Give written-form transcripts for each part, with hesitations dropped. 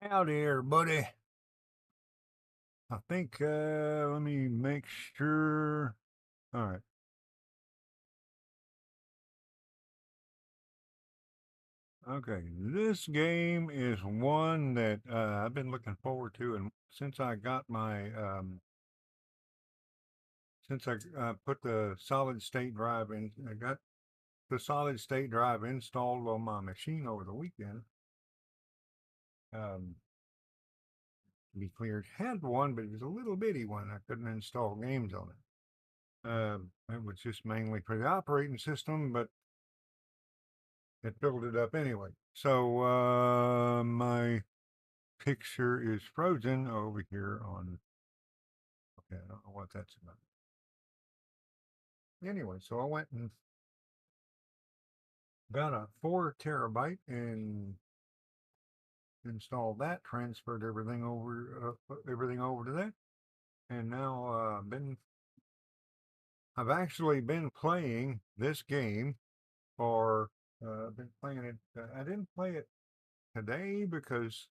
Howdy there, buddy. I think, let me make sure. All right. Okay. This game is one that I've been looking forward to. And since I got my, since I put the solid state drive in, I got the solid state drive installed on my machine over the weekend. To be clear, it had one, but it was a little bitty one. I couldn't install games on it. It was just mainly for the operating system, but it filled it up anyway. So my picture is frozen over here on. Okay, I don't know what that's about. Anyway, so I went and got a 4 terabyte and installed that, transferred everything over to that, and now I've actually been playing this game for. I've been playing it. I didn't play it today because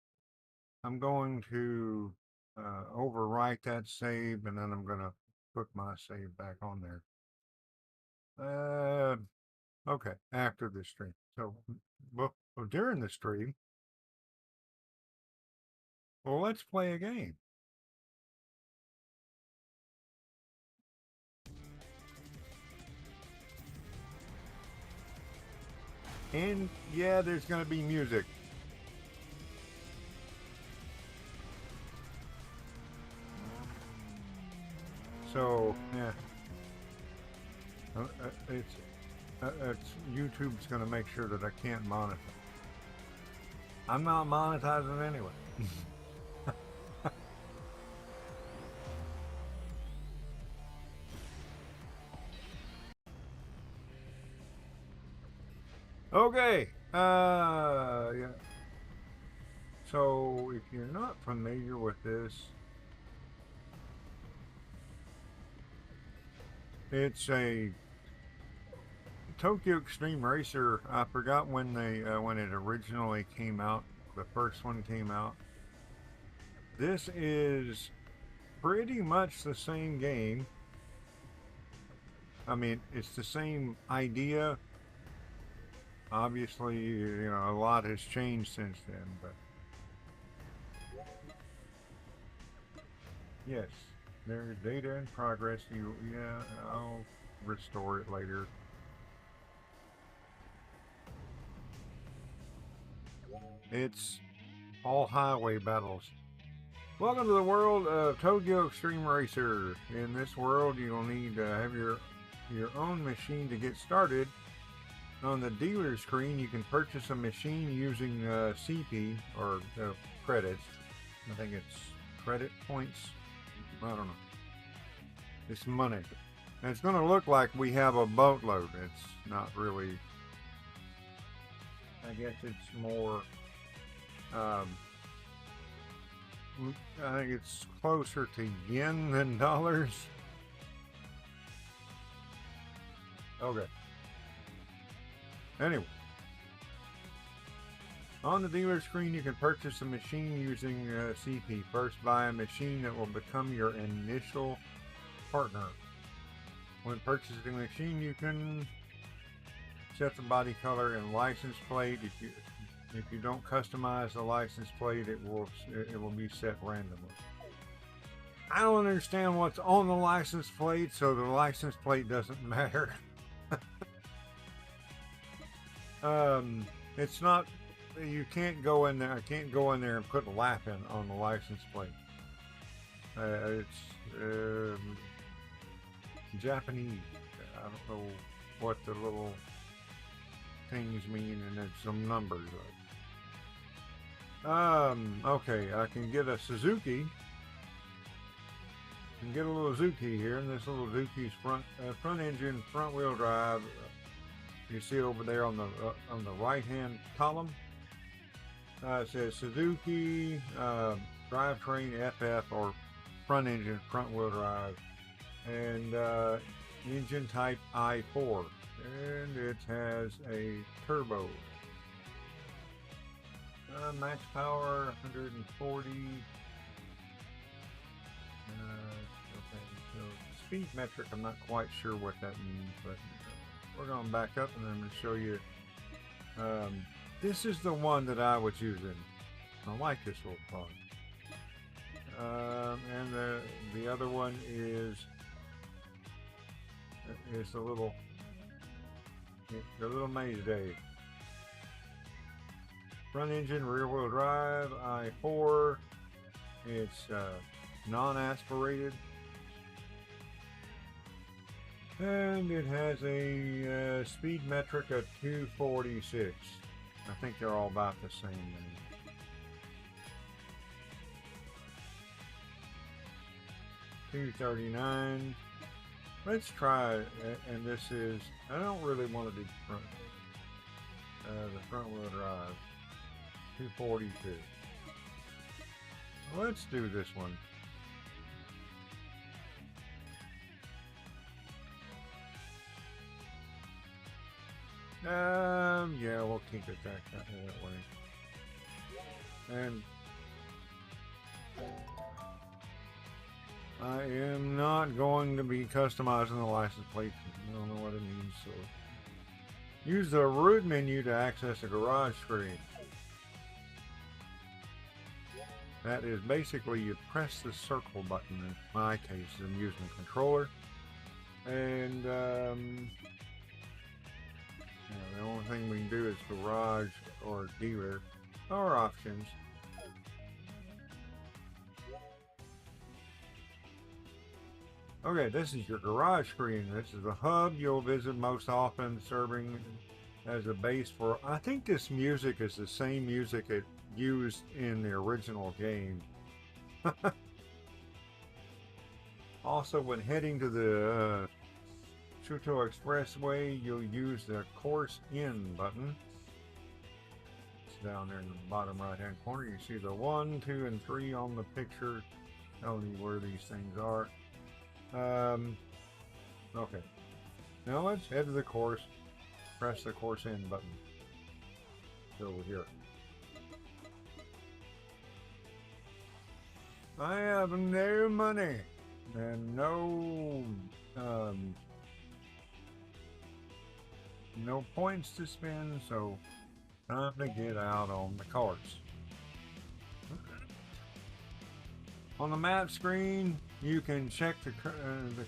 I'm going to overwrite that save, and then I'm going to put my save back on there. Okay, after the stream. So, well, during the stream, well, let's play a game. And yeah, there's going to be music. So, yeah. It's YouTube's going to make sure that I can't monetize. I'm not monetizing anyway. Okay. Yeah. So if you're not familiar with this, it's a Tokyo Xtreme Racer. I forgot when when it originally came out. The first one came out. This is pretty much the same game. I mean, it's the same idea. Obviously, you know, a lot has changed since then, but yes, there's data in progress. Yeah, I'll restore it later. It's all highway battles. Welcome to the world of Tokyo Xtreme Racer. In this world, you'll need to have your own machine to get started. On the dealer screen, you can purchase a machine using CP or credits. I think it's credit points. I don't know. It's money. And it's going to look like we have a boatload. It's not really. I guess it's more. I think it's closer to yen than dollars. Okay. Anyway. On the dealer screen, you can purchase a machine using CP. First, buy a machine that will become your initial partner. When purchasing a machine, you can set the body color and license plate. If you don't customize the license plate, it will be set randomly. I don't understand what's on the license plate, so the license plate doesn't matter. It's not. You can't go in there. I can't go in there and put Laffin on the license plate. It's Japanese. I don't know what the little things mean, and it's some numbers. Okay, I can get a Suzuki. I can get a little Zuki here, and this little Zuki's front engine, front wheel drive. You see over there on the right hand column. It says Suzuki drivetrain FF or front engine, front wheel drive, and engine type i4, and it has a turbo. Max power 140. Okay, so speed metric, I'm not quite sure what that means, but we're going to back up and I'm going to show you. This is the one that I was using. I like this little part. And the other one is the little maze day. Front engine, rear wheel drive, i4. It's non-aspirated. And it has a speed metric of 246. I think they're all about the same. 239. Let's try it. And this is, I don't really want to do the front wheel drive. 242. Let's do this one. Yeah, we'll keep it that way. And I am not going to be customizing the license plate. I don't know what it means, so use the root menu to access the garage screen. That is basically you press the circle button. In my case, I'm using the controller, and the only thing we can do is garage or dealer or options. Okay, this is your garage screen. This is the hub you'll visit most often, serving as a base for. I think this music is the same music it used in the original game. Also, when heading to the Shuto Expressway, you'll use the course in button. It's down there in the bottom right hand corner. You see the 1, 2, and 3 on the picture telling you where these things are. Okay. Now let's head to the course. Press the course in button. It's over here. I have no money and no points to spend, so time to get out on the carts. On the map screen, you can check the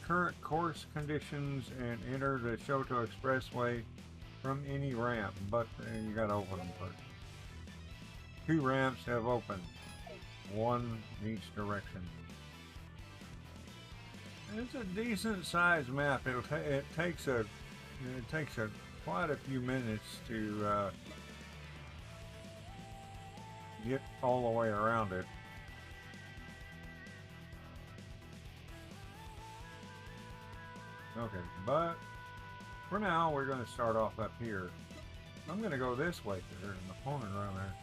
current course conditions and enter the Shoto Expressway from any ramp, but you gotta open them first. 2 ramps have opened, 1 in each direction. It's a decent sized map. It takes quite a few minutes to get all the way around it. Okay, but for now we're going to start off up here. I'm going to go this way because there's an opponent around there.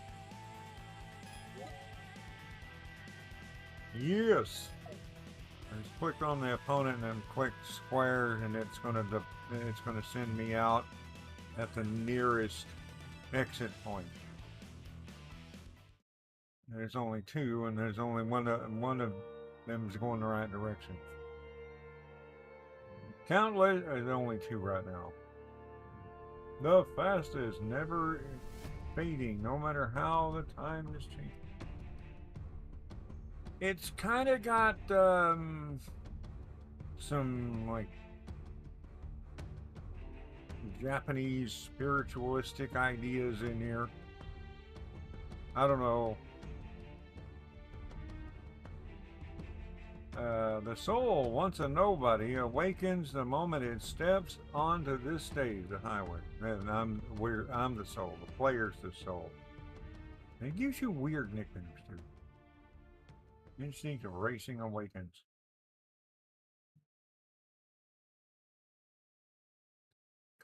Yes! I just clicked on the opponent and then clicked square, and it's going to send me out at the nearest exit point. There's only 2, and there's only one of them is going the right direction. Countless, there's only 2 right now. The fast is never fading, no matter how the time is changing. It's kind of got some like Japanese spiritualistic ideas in here. I don't know. The soul, once a nobody, awakens the moment it steps onto this stage, the highway. And I'm the soul. The player's the soul. And it gives you weird nicknames too. Instinct of racing awakens.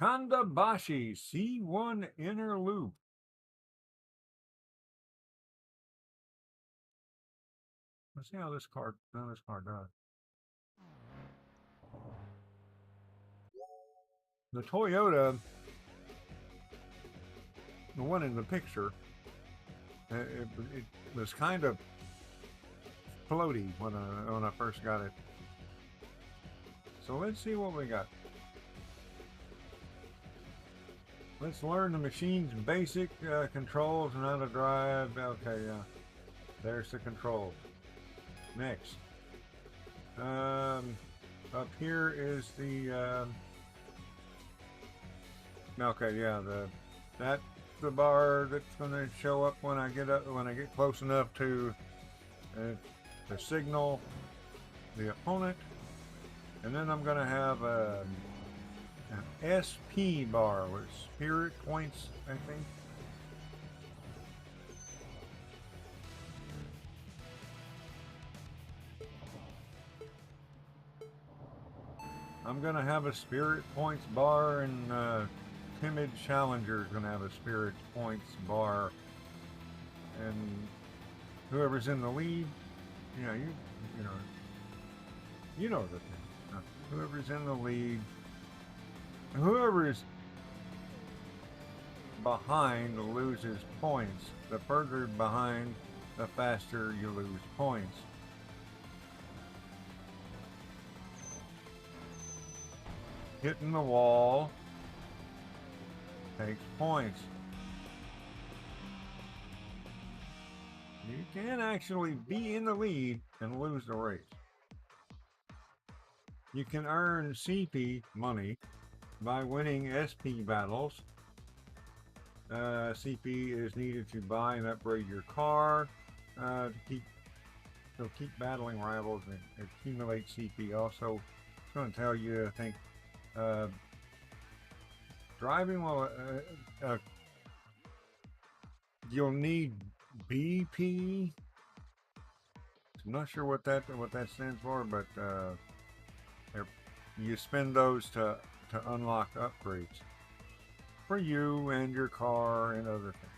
Kandabashi C1 inner loop. Let's see how this car does. The Toyota, the one in the picture, It was kind of floaty when I first got it. So let's see what we got. Let's learn the machine's basic controls and how to drive. Okay, yeah. There's the controls. Next. Up here is the okay, yeah, that's the bar that's gonna show up when I get close enough to signal the opponent. And then I'm gonna have an SP bar with spirit points, I think. I'm gonna have a spirit points bar, and timid challenger is gonna have a spirit points bar, and whoever's in the lead, you know the thing. Whoever's in the lead, whoever is behind loses points. The further behind, the faster you lose points. Hitting the wall takes points. You can actually be in the lead and lose the race. You can earn CP money by winning SP battles. CP is needed to buy and upgrade your car to keep battling rivals and accumulate CP. Also, it's going to tell you, I think, driving while you'll need BP. I'm not sure what that stands for, but you spend those to unlock upgrades for you and your car and other things.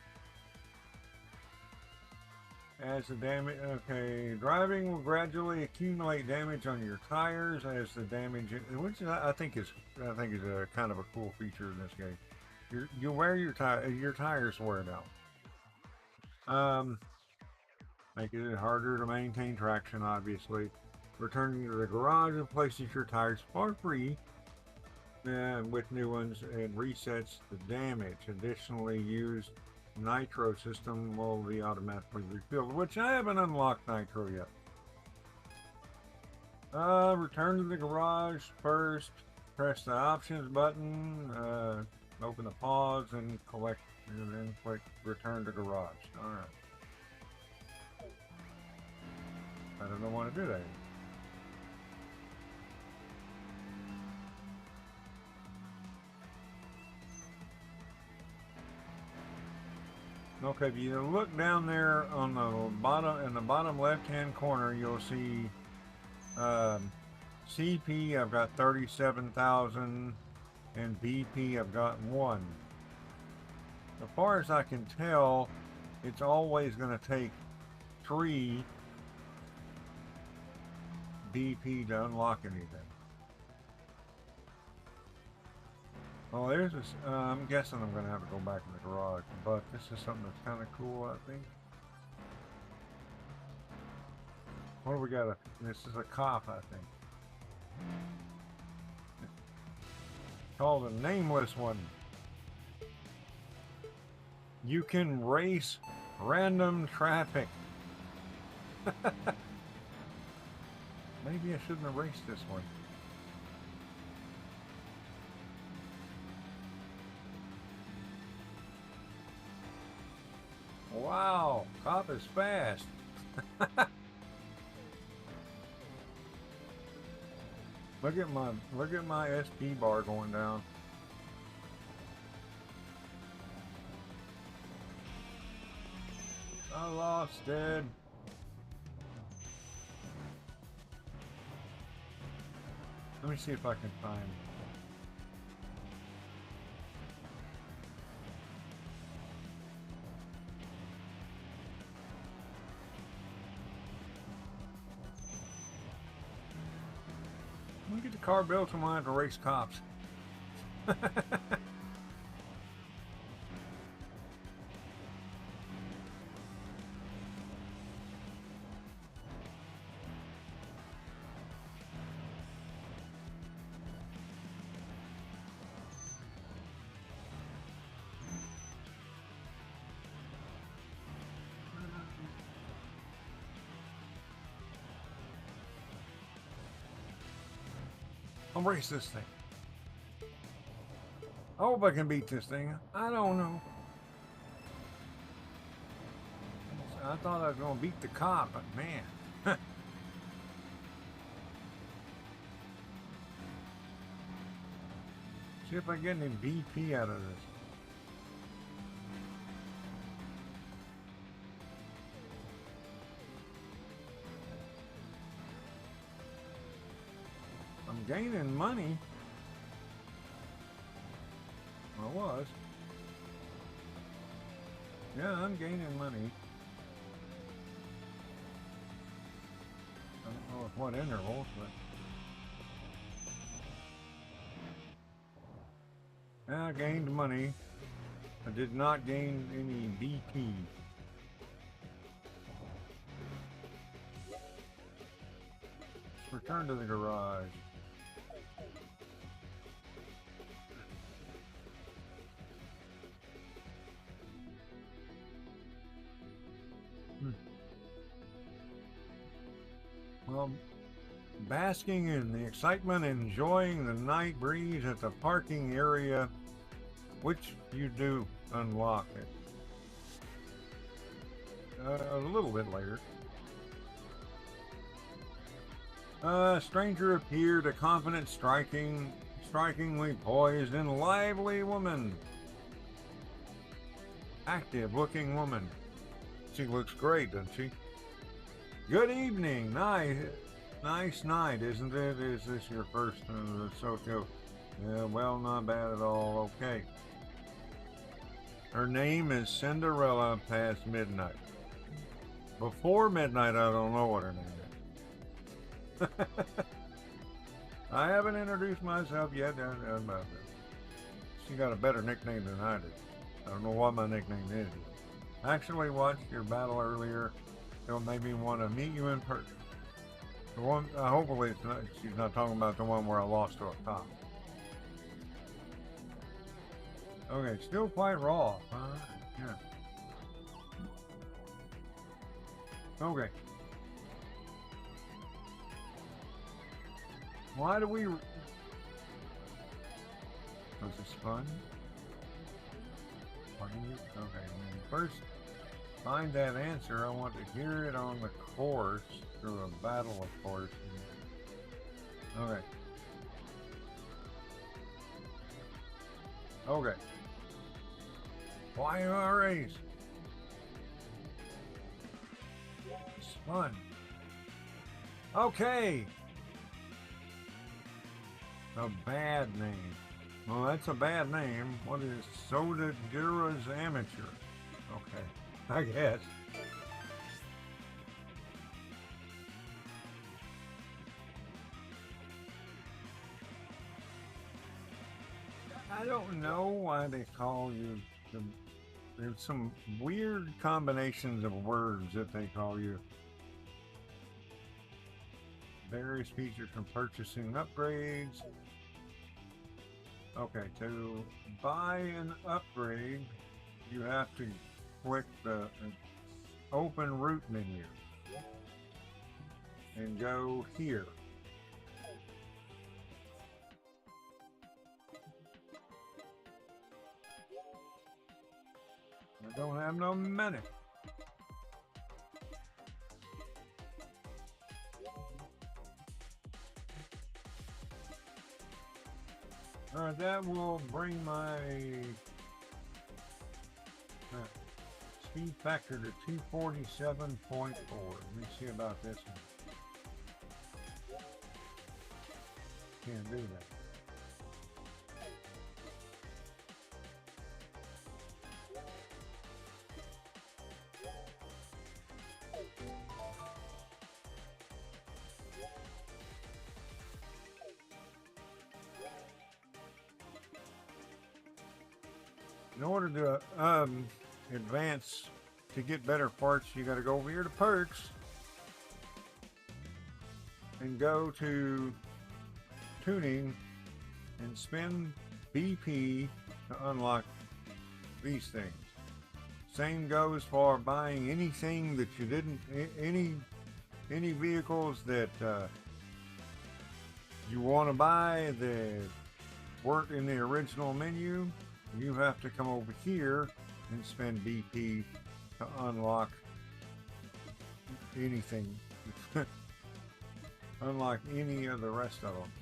As the damage, okay, driving will gradually accumulate damage on your tires as the damage, which I think is a kind of a cool feature in this game. You wear your tires wear down. Make it harder to maintain traction, obviously. Returning to the garage replaces your tires for free with new ones and resets the damage. Additionally, used nitro system will be automatically refilled, which I haven't unlocked nitro yet. Return to the garage first. Press the options button. Open the pause and collect, and then click return to garage. All right. I don't want to do that. Okay, if you look down there on the bottom, in the bottom left-hand corner, you'll see CP. I've got 37,000, and BP. I've got 1. As far as I can tell, it's always going to take 3 BP to unlock anything. Well, there's this. I'm guessing I'm going to have to go back in the garage, but this is something that's kind of cool, I think. What do we got? This is a cop, I think. Called a nameless one. You can race random traffic. Maybe I shouldn't have raced this one. Wow, cop is fast. Look at my SP bar going down. I lost it. Let me see if I can find. Let me get the car built and I have to race cops. I'll race this thing. I hope I can beat this thing. I don't know. I thought I was going to beat the cop, but man. See if I get any BP out of this. I'm gaining money. I was. Yeah, I'm gaining money. I don't know at what intervals, but I gained money. I did not gain any BP. Let's return to the garage. Well, basking in the excitement, enjoying the night breeze at the parking area, which you do unlock it a little bit later. A stranger appeared, a confident, strikingly poised and lively woman. Active-looking woman. She looks great, doesn't she? Good evening. Nice night, isn't it? Is this your first social? Yeah, well, not bad at all. Okay. Her name is Cinderella past midnight. Before midnight, I don't know what her name is. I haven't introduced myself yet. She got a better nickname than I did. I don't know what my nickname is. Actually watched your battle earlier. It'll make me want to meet you in person. The one, hopefully it's not, she's not talking about the one where I lost to a cop. Okay, still quite raw. Yeah. Okay. Why do we... Was this fun? Okay, first find that answer. I want to hear it on the course through a battle, of course. Okay. Okay. Why a race? It's fun. Okay. A bad name. Well, that's a bad name. What is Soda Dura's Amateur? Okay, I guess. I don't know why they call you there's some weird combinations of words that they call you. Various features from purchasing upgrades. Okay, to buy an upgrade, you have to click the open route menu and go here. I don't have no money. Alright, that will bring my speed factor to 247.4. Let me see about this one. Can't do that. In order to advance to get better parts, you got to go over here to perks and go to tuning and spend BP to unlock these things. Same goes for buying anything that you didn't, any vehicles that you want to buy the work in the original menu, you have to come over here and spend BP to unlock anything. Unlock any of the rest of them.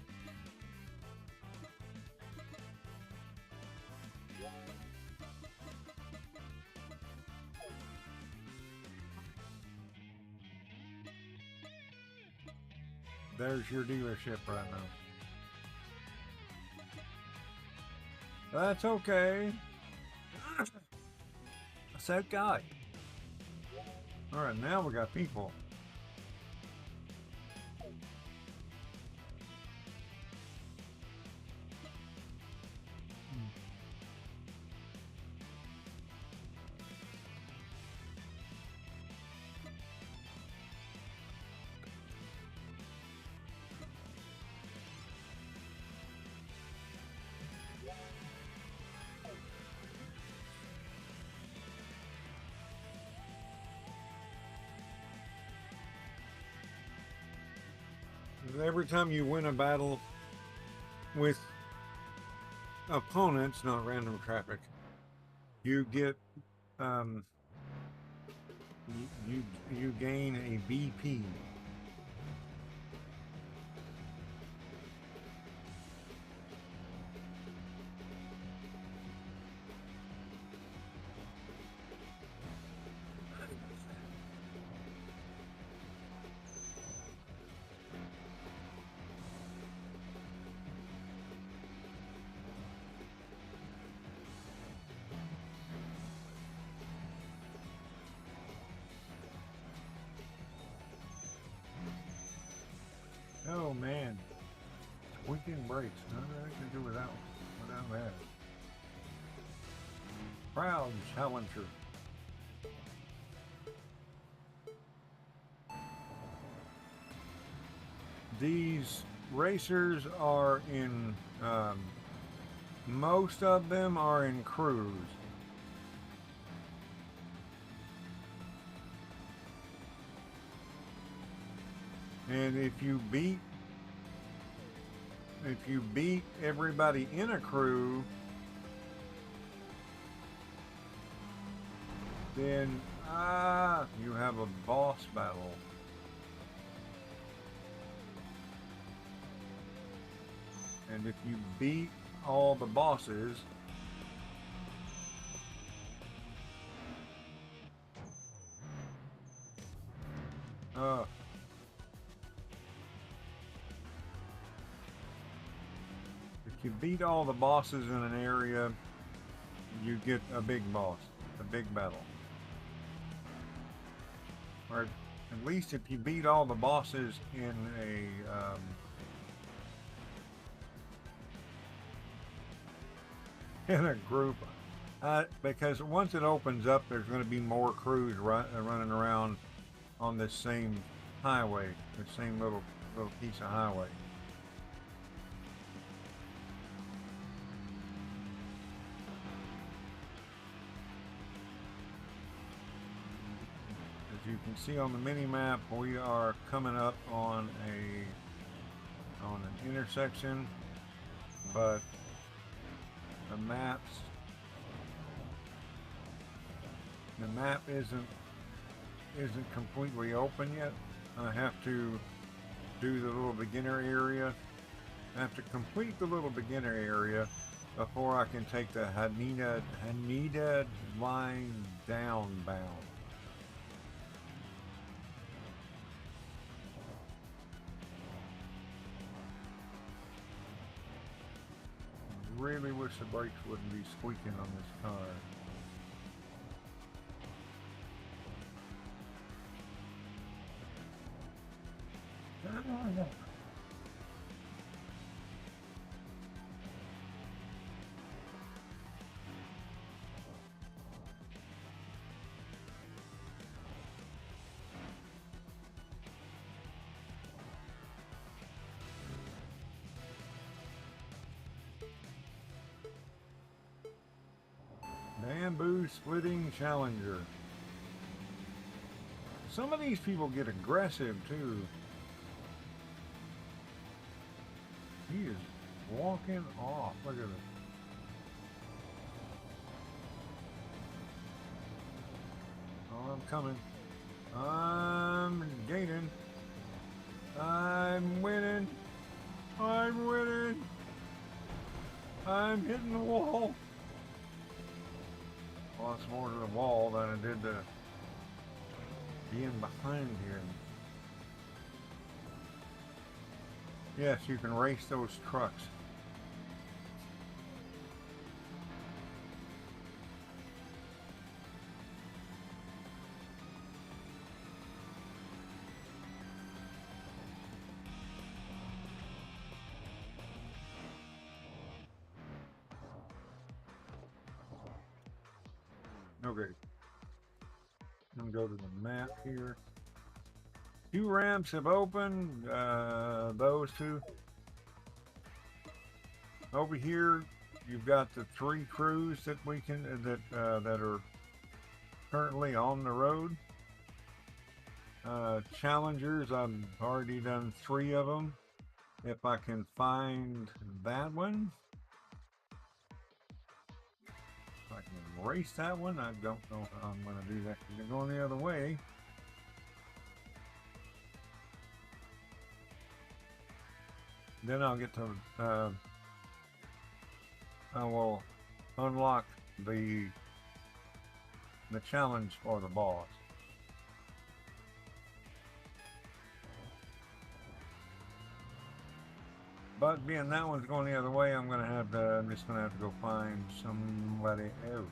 There's your dealership right now. That's okay. That's that guy. Alright, now we got people. Every time you win a battle with opponents, not random traffic, you get you gain a BP. Oh man, weekend breaks. Nothing I can do without that. Proud challenger. These racers are in, most of them are in crews. And if you beat everybody in a crew, then you have a boss battle. And if you beat all the bosses, if you beat all the bosses in an area, you get a big boss, a big battle. Or at least if you beat all the bosses in a group, because once it opens up, there's going to be more crews running around on this same highway, the same little piece of highway. As you can see on the mini map, we are coming up on an intersection, but the map isn't completely open yet. I have to do the little beginner area. I have to complete the little beginner area before I can take the Haneda line downbound. Really wish the brakes wouldn't be squeaking on this car. Bamboo splitting challenger. Some of these people get aggressive too. He is walking off. Look at this. Oh, I'm coming. I'm gaining. I'm winning. I'm winning. I'm hitting the wall. Lots more to the wall than I did to being behind here. Yes, you can race those trucks. Okay. I'm gonna go to the map here. 2 ramps have opened. Those 2. Over here, you've got the 3 crews that we can that are currently on the road. Challengers, I've already done 3 of them. If I can find that one, if I can race that one, I don't know how I'm going to do that because you're going the other way. Then I'll get to, I will unlock the challenge for the boss. But being that one's going the other way, I'm just gonna have to go find somebody else.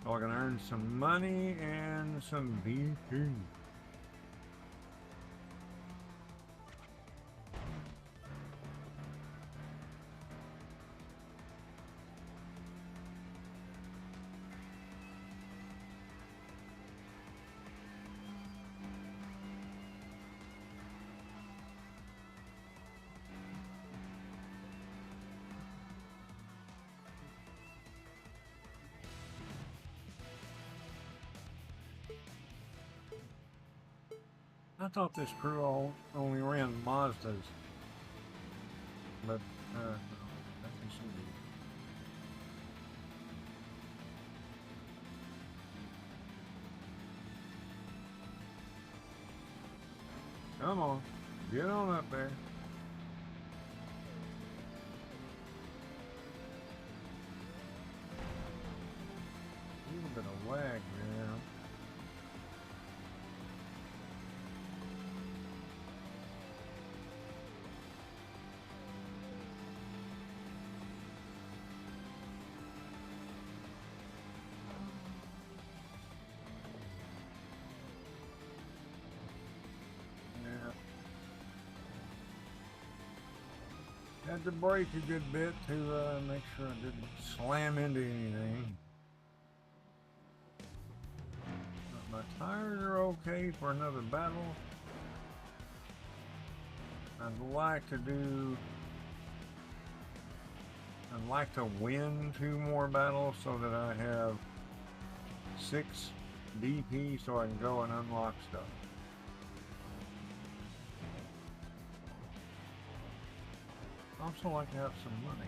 So I can earn some money and some BP. I thought this crew only ran Mazdas, but no, nothing should be. Come on, get on up there. A little bit of lag there. Had to brake a good bit to make sure I didn't slam into anything. But my tires are okay for another battle. I'd like to win 2 more battles so that I have 6 DP so I can go and unlock stuff. Also like to have some money.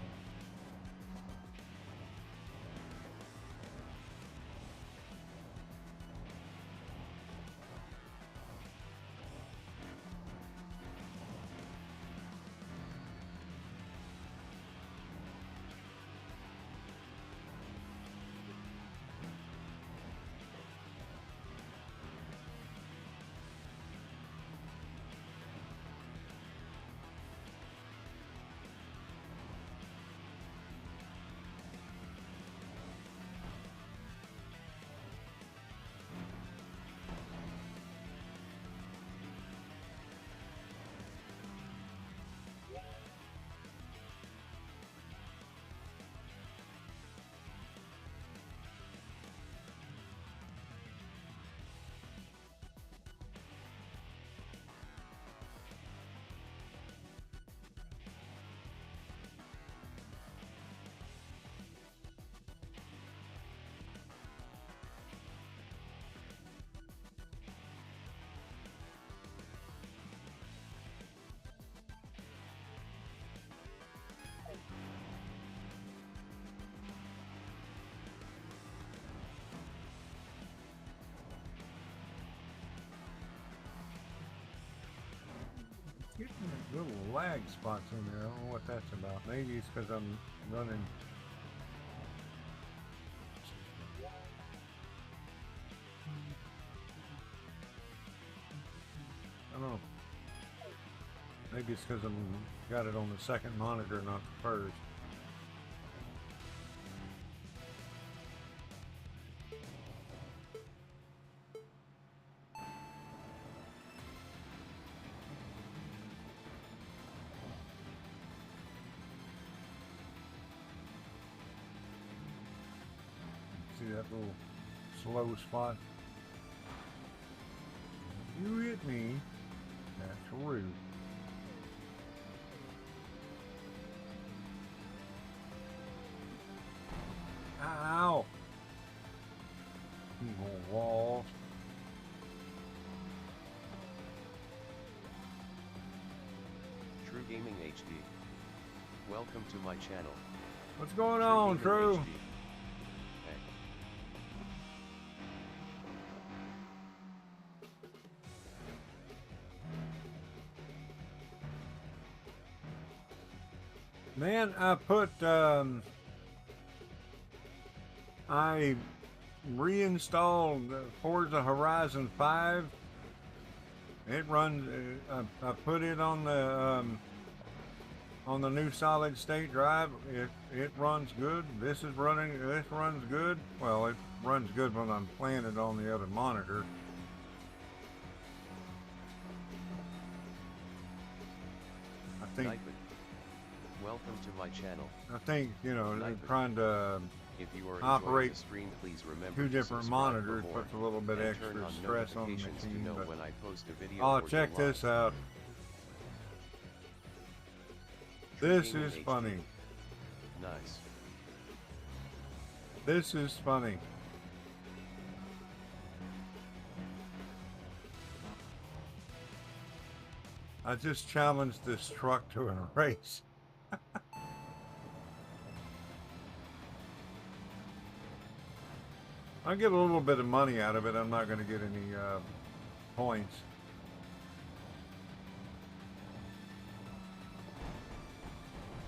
lag spots in there. I don't know what that's about. Maybe it's because I'm running. I don't know. Maybe it's because I'm got it on the second monitor, not the first. See that little slow spot? You hit me. That's rude. Ow! Evil walls. True Gaming HD. Welcome to my channel. What's going on, True? HD. Man, I put, I reinstalled Forza Horizon 5. It runs, I put it on the new solid state drive. It runs good. This runs good. Well, it runs good when I'm playing it on the other monitor. I think. Welcome to my channel. I think, you know, trying to if you are operate the stream, please remember two different monitors puts a little bit extra stress on the machine. Know but when I post a video oh, check this out. This is funny. Nice. This is funny. I just challenged this truck to a race. I'll get a little bit of money out of it. I'm not going to get any points.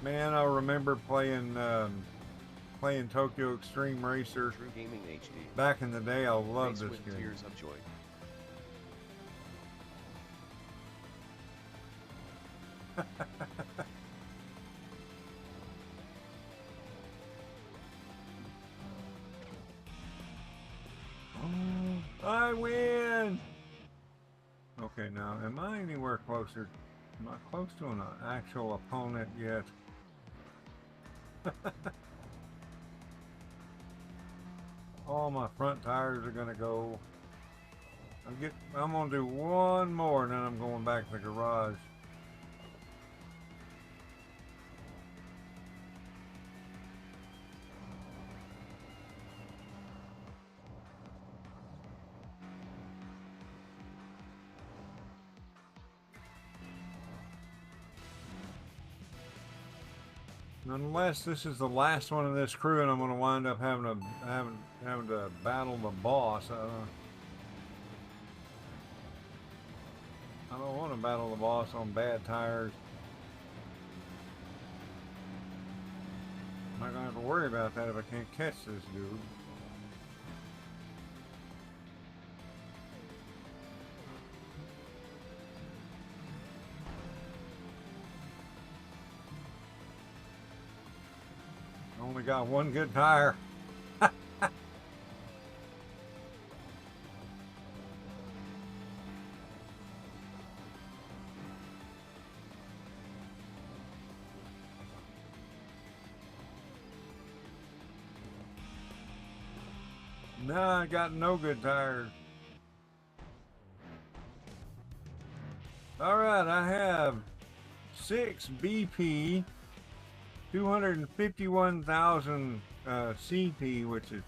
Man, I remember playing Tokyo Xtreme Racer. True Gaming HD. Back in the day, I loved this game. Tears of joy. I win! Okay, now, am I anywhere closer? Am I close to an actual opponent yet? All my front tires are gonna go. I'm gonna do one more and then I'm going back to the garage. Unless this is the last one of this crew and I'm going to wind up having to battle the boss. I don't want to battle the boss on bad tires. I'm not going to have to worry about that if I can't catch this dude. Only got one good tire. No, I got no good tires. All right, I have 6 BP. 251,000 CP, which is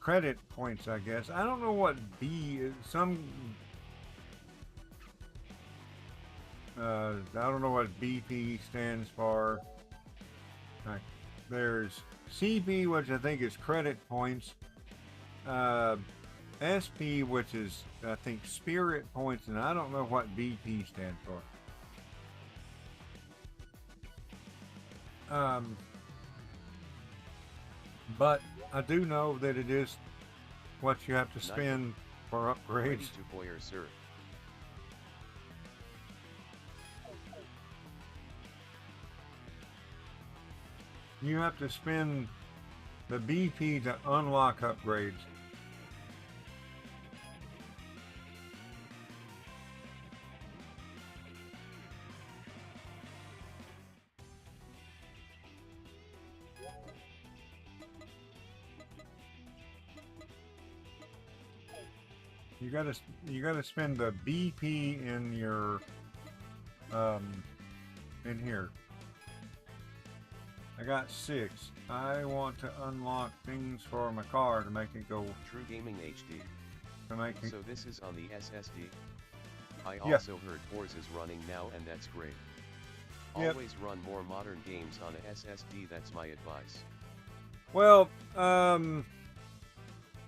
credit points, I guess. I don't know what B is. I don't know what BP stands for. There's CP, which I think is credit points. SP, which is, I think, spirit points, and I don't know what BP stands for. Um, but I do know that it is what you have to spend for Ready upgrades. to boyer, sir. You have to spend the BP to unlock upgrades. You gotta spend the BP in your in here. I got 6. I want to unlock things for my car to make it go. True Gaming HD. To make it. So this is on the SSD. I Yeah. also heard Forza's running now, and that's great. Yep. Always run more modern games on a SSD. That's my advice. Well,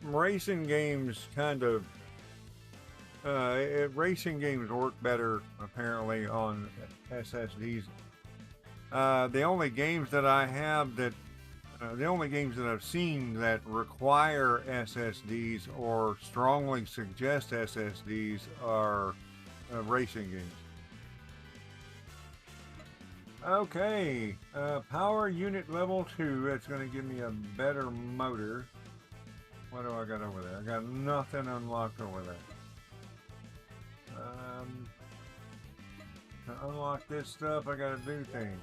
racing games kind of. Racing games work better apparently on SSDs. The only games that I have that, the only games that I've seen that require SSDs or strongly suggest SSDs are racing games. Okay, power unit level 2. That's going to give me a better motor. What do I got over there? I got nothing unlocked over there. To unlock this stuff, I gotta do things.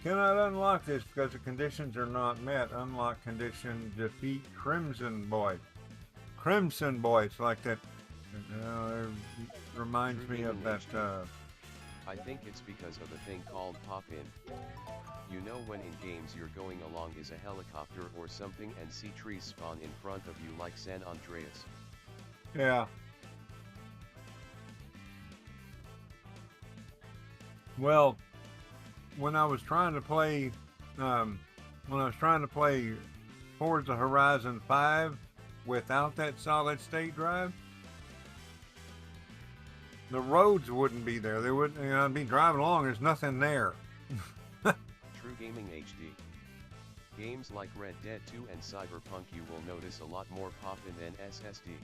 Cannot unlock this because the conditions are not met. Unlock condition, defeat Crimson Boy. Crimson Boy, it's like that. It reminds me of that. I think it's because of a thing called pop-in. You know, when in games you're going along is a helicopter or something and see trees spawn in front of you like San Andreas. Yeah. Well, when I was trying to play, Forza Horizon 5 without that solid state drive, the roads wouldn't be there. They wouldn't. I'd be driving along. There's nothing there. True Gaming HD. Games like Red Dead 2 and Cyberpunk, you will notice a lot more pop-in than SSD.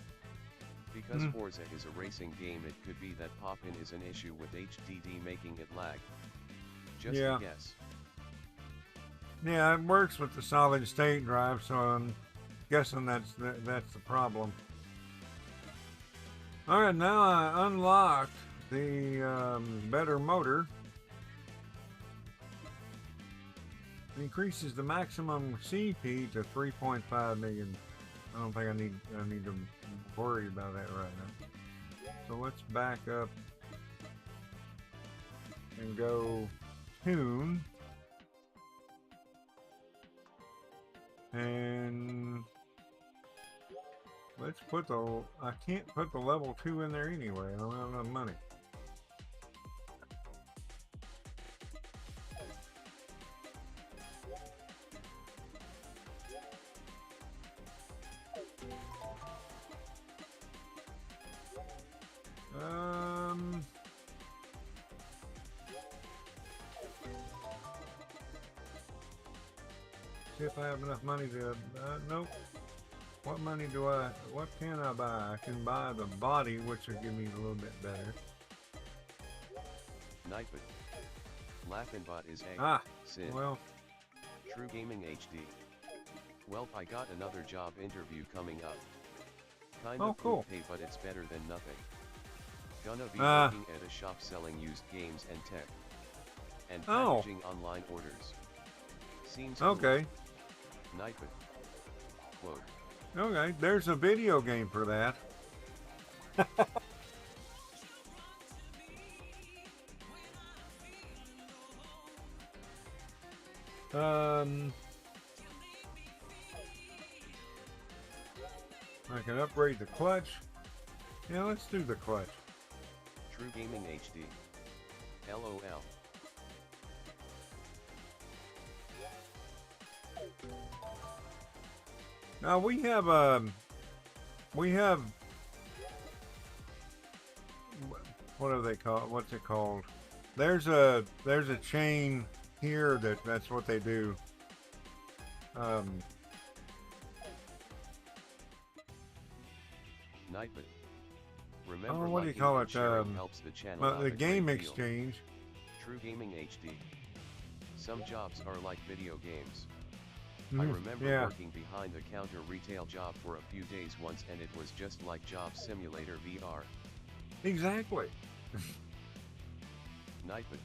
Because Forza is a racing game, it could be that pop-in is an issue with HDD making it lag. Just a guess. Yeah, it works with the solid state drive, so I'm guessing that's the problem. All right, now I unlocked the better motor. It increases the maximum CP to 3.5 million. I don't think I need to worry about that right now. So let's back up and go tune. And let's put I can't put the level 2 in there anyway. I don't have enough money. See if I have enough money to, nope. What can I buy? I can buy the body, which will give me a little bit better. Nightbot. LaffinBoy is a sin. Well. True Gaming HD. Well, I got another job interview coming up. Kind of cool. pay, but it's better than nothing. Gonna be working at a shop selling used games and tech. And packaging online orders. Seems cool. Okay. Nightbot. Quote. Okay, there's a video game for that. I can upgrade the clutch. Yeah, let's do the clutch. True Gaming HD. LOL. Now we have what are they called? What's it called? There's a chain hear that that's what they do. Nightbot. Remember, What do you liking call and it? sharing helps the channel out The a game great deal. exchange. True Gaming HD. Some jobs are like video games. I remember working behind the counter retail job for a few days once, and it was just like Job Simulator VR. Exactly. Nightbot.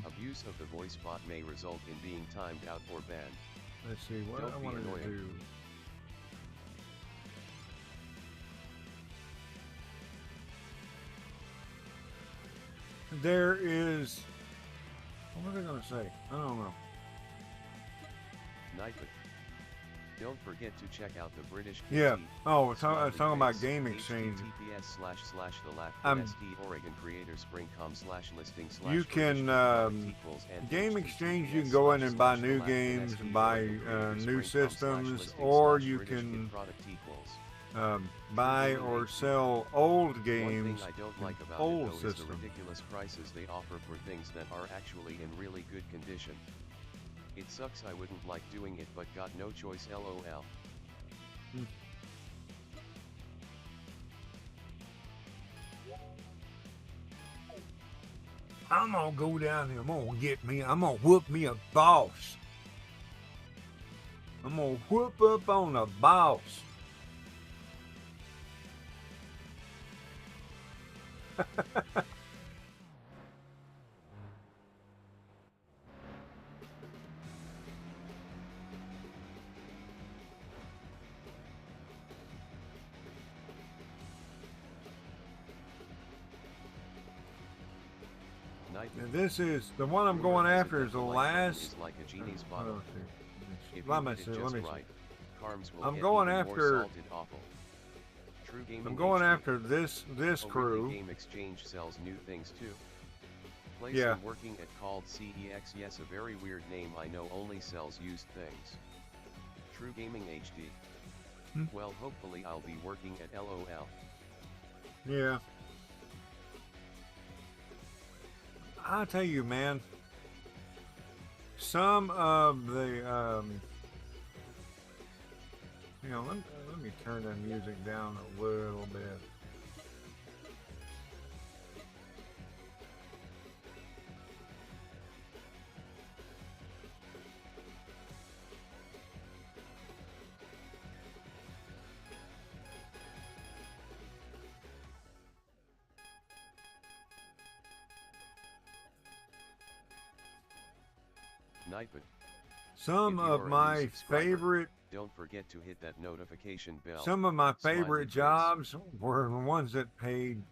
Abuse of the voice bot may result in being timed out or banned. Let's see what Don't I be wanted annoying. to do. There is. What are they gonna say? I don't know. Nightbot. Don't forget to check out the British. Yeah. Oh, it's Smiley talking about face, game exchange. https://the-LaffinSD-Oregon-creators.com/listing/ You can game exchange. You can go in and buy new games, buy new systems, or you can buy or sell old games. One thing I don't like about old it though is the systems. ridiculous prices they offer for things that are actually in really good condition. It sucks. I wouldn't like doing it, but got no choice. LOL. I'm gonna go down there. I'm gonna whoop me a boss. I'm gonna whoop up on a boss. And this is the one I'm going after. Is the last. Like a genie's bottle. Let me see. I'm going after. I'm going after this crew. Game Exchange sells new things too. Place Yeah. I'm working at called CEX. Yes, a very weird name. I know, only sells used things. True Gaming HD. Well, hopefully I'll be working at LOL. Yeah. I'll tell you, man. Some of the let me turn the music down a little bit. Nightbot. Some of my favorite. Don't forget to hit that notification bell. Some of my favorite face. jobs were the ones that paid.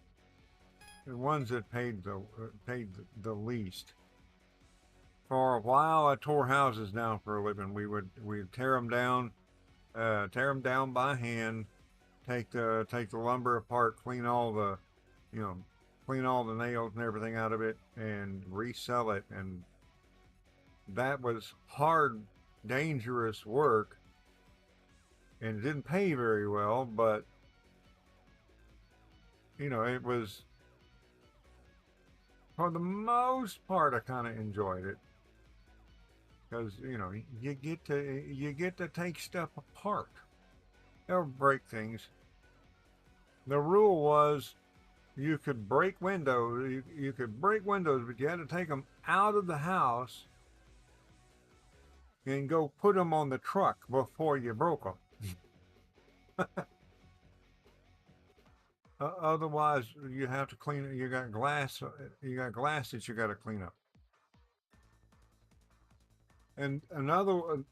The ones that paid the least. For a while, I tore houses down for a living. We'd tear them down by hand, take the lumber apart, clean all the nails and everything out of it, and resell it. And that was hard, dangerous work, and it didn't pay very well, but it was, for the most part, I kind of enjoyed it, because you get to take stuff apart or break things. The rule was you could break windows, but you had to take them out of the house and go put them on the truck before you broke them. Otherwise, you have to clean it. You got glass that you got to clean up. And another one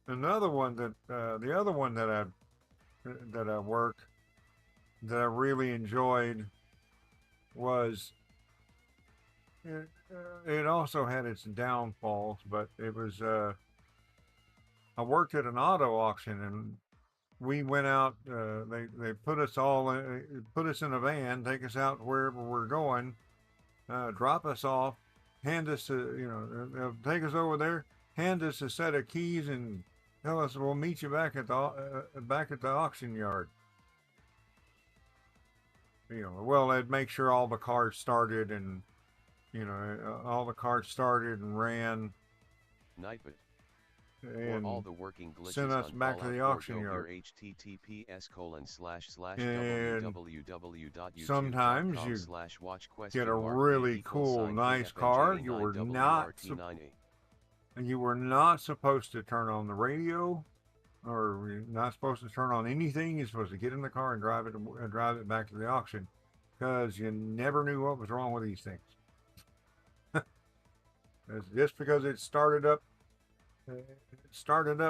that the other one that I worked that I really enjoyed was. It also had its downfalls, but it was. I worked at an auto auction, and we went out. They put us in a van, take us out wherever we're going, drop us off, hand us take us over there, hand us a set of keys, and tell us we'll meet you back at the auction yard. Well, they'd make sure all the cars started and all the cars started and ran. Nightbot. and For all the working sent glitches us on back to Fallout the 4, auction go here yard. And sometimes you get a really cool, nice car. You were not supposed to turn on the radio, or you're not supposed to turn on anything. You're supposed to get in the car and drive it back to the auction, because you never knew what was wrong with these things. Just because it started up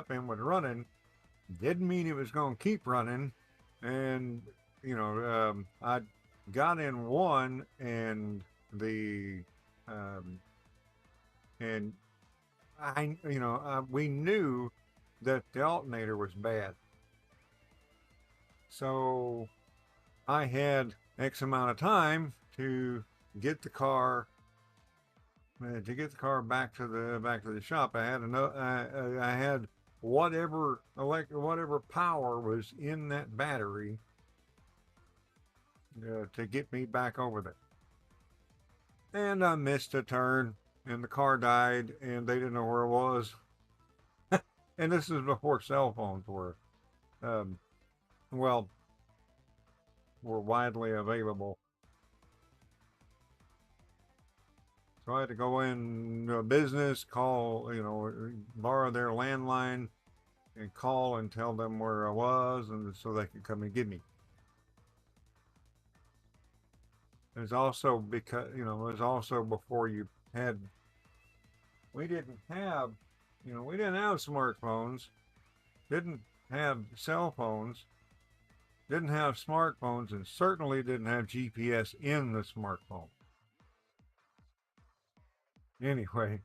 and was running didn't mean it was going to keep running. And I got in one, and the and we knew that the alternator was bad, so I had X amount of time to get the car back to the shop. I had whatever power was in that battery to get me back over there. And I missed a turn, and the car died, and they didn't know where it was. And this is before cell phones um, were widely available. So I had to go in a business, borrow their landline, and call and tell them where I was, and so they could come and get me. It was also before we didn't have smartphones, didn't have cell phones, didn't have smartphones, and certainly didn't have GPS in the smartphone. Anyway,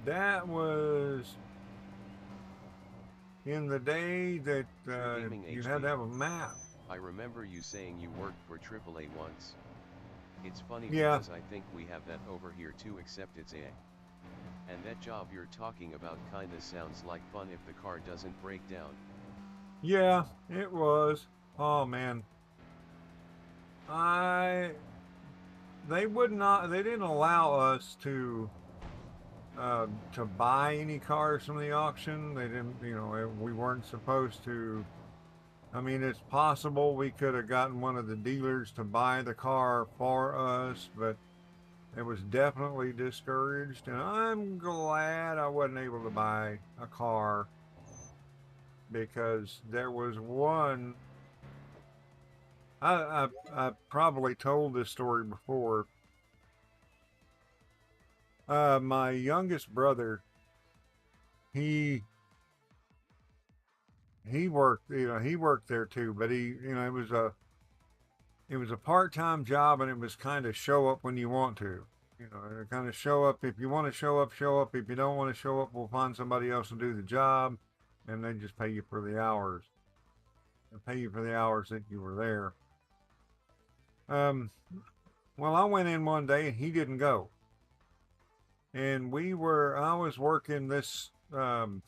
that was in the day that you had to have a map. I remember you saying you worked for AAA once. It's funny Yeah. because I think we have that over here too, except it's AA. And that job you're talking about kinda sounds like fun if the car doesn't break down. Yeah, it was. Oh man. They didn't allow us to buy any cars from the auction. They didn't, we weren't supposed to. I mean, it's possible we could have gotten one of the dealers to buy the car for us, but it was definitely discouraged. And I'm glad I wasn't able to buy a car, because there was one. I probably told this story before. My youngest brother, he worked, he worked there too, but it was a part-time job, and it was kind of show up when you want to. Kind of show up. If you want to show up, show up. If you don't want to show up, we'll find somebody else to do the job, and they just pay you for the hours. They pay you for the hours that you were there. Well, I went in one day and he didn't go. And I was working this, well,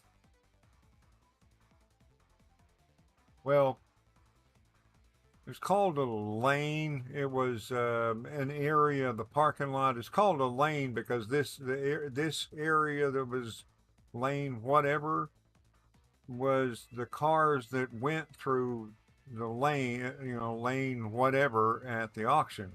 it was called a lane. It was an area of the parking lot. It's called a lane because this area that was lane whatever was the cars that went through the lane, lane whatever at the auction.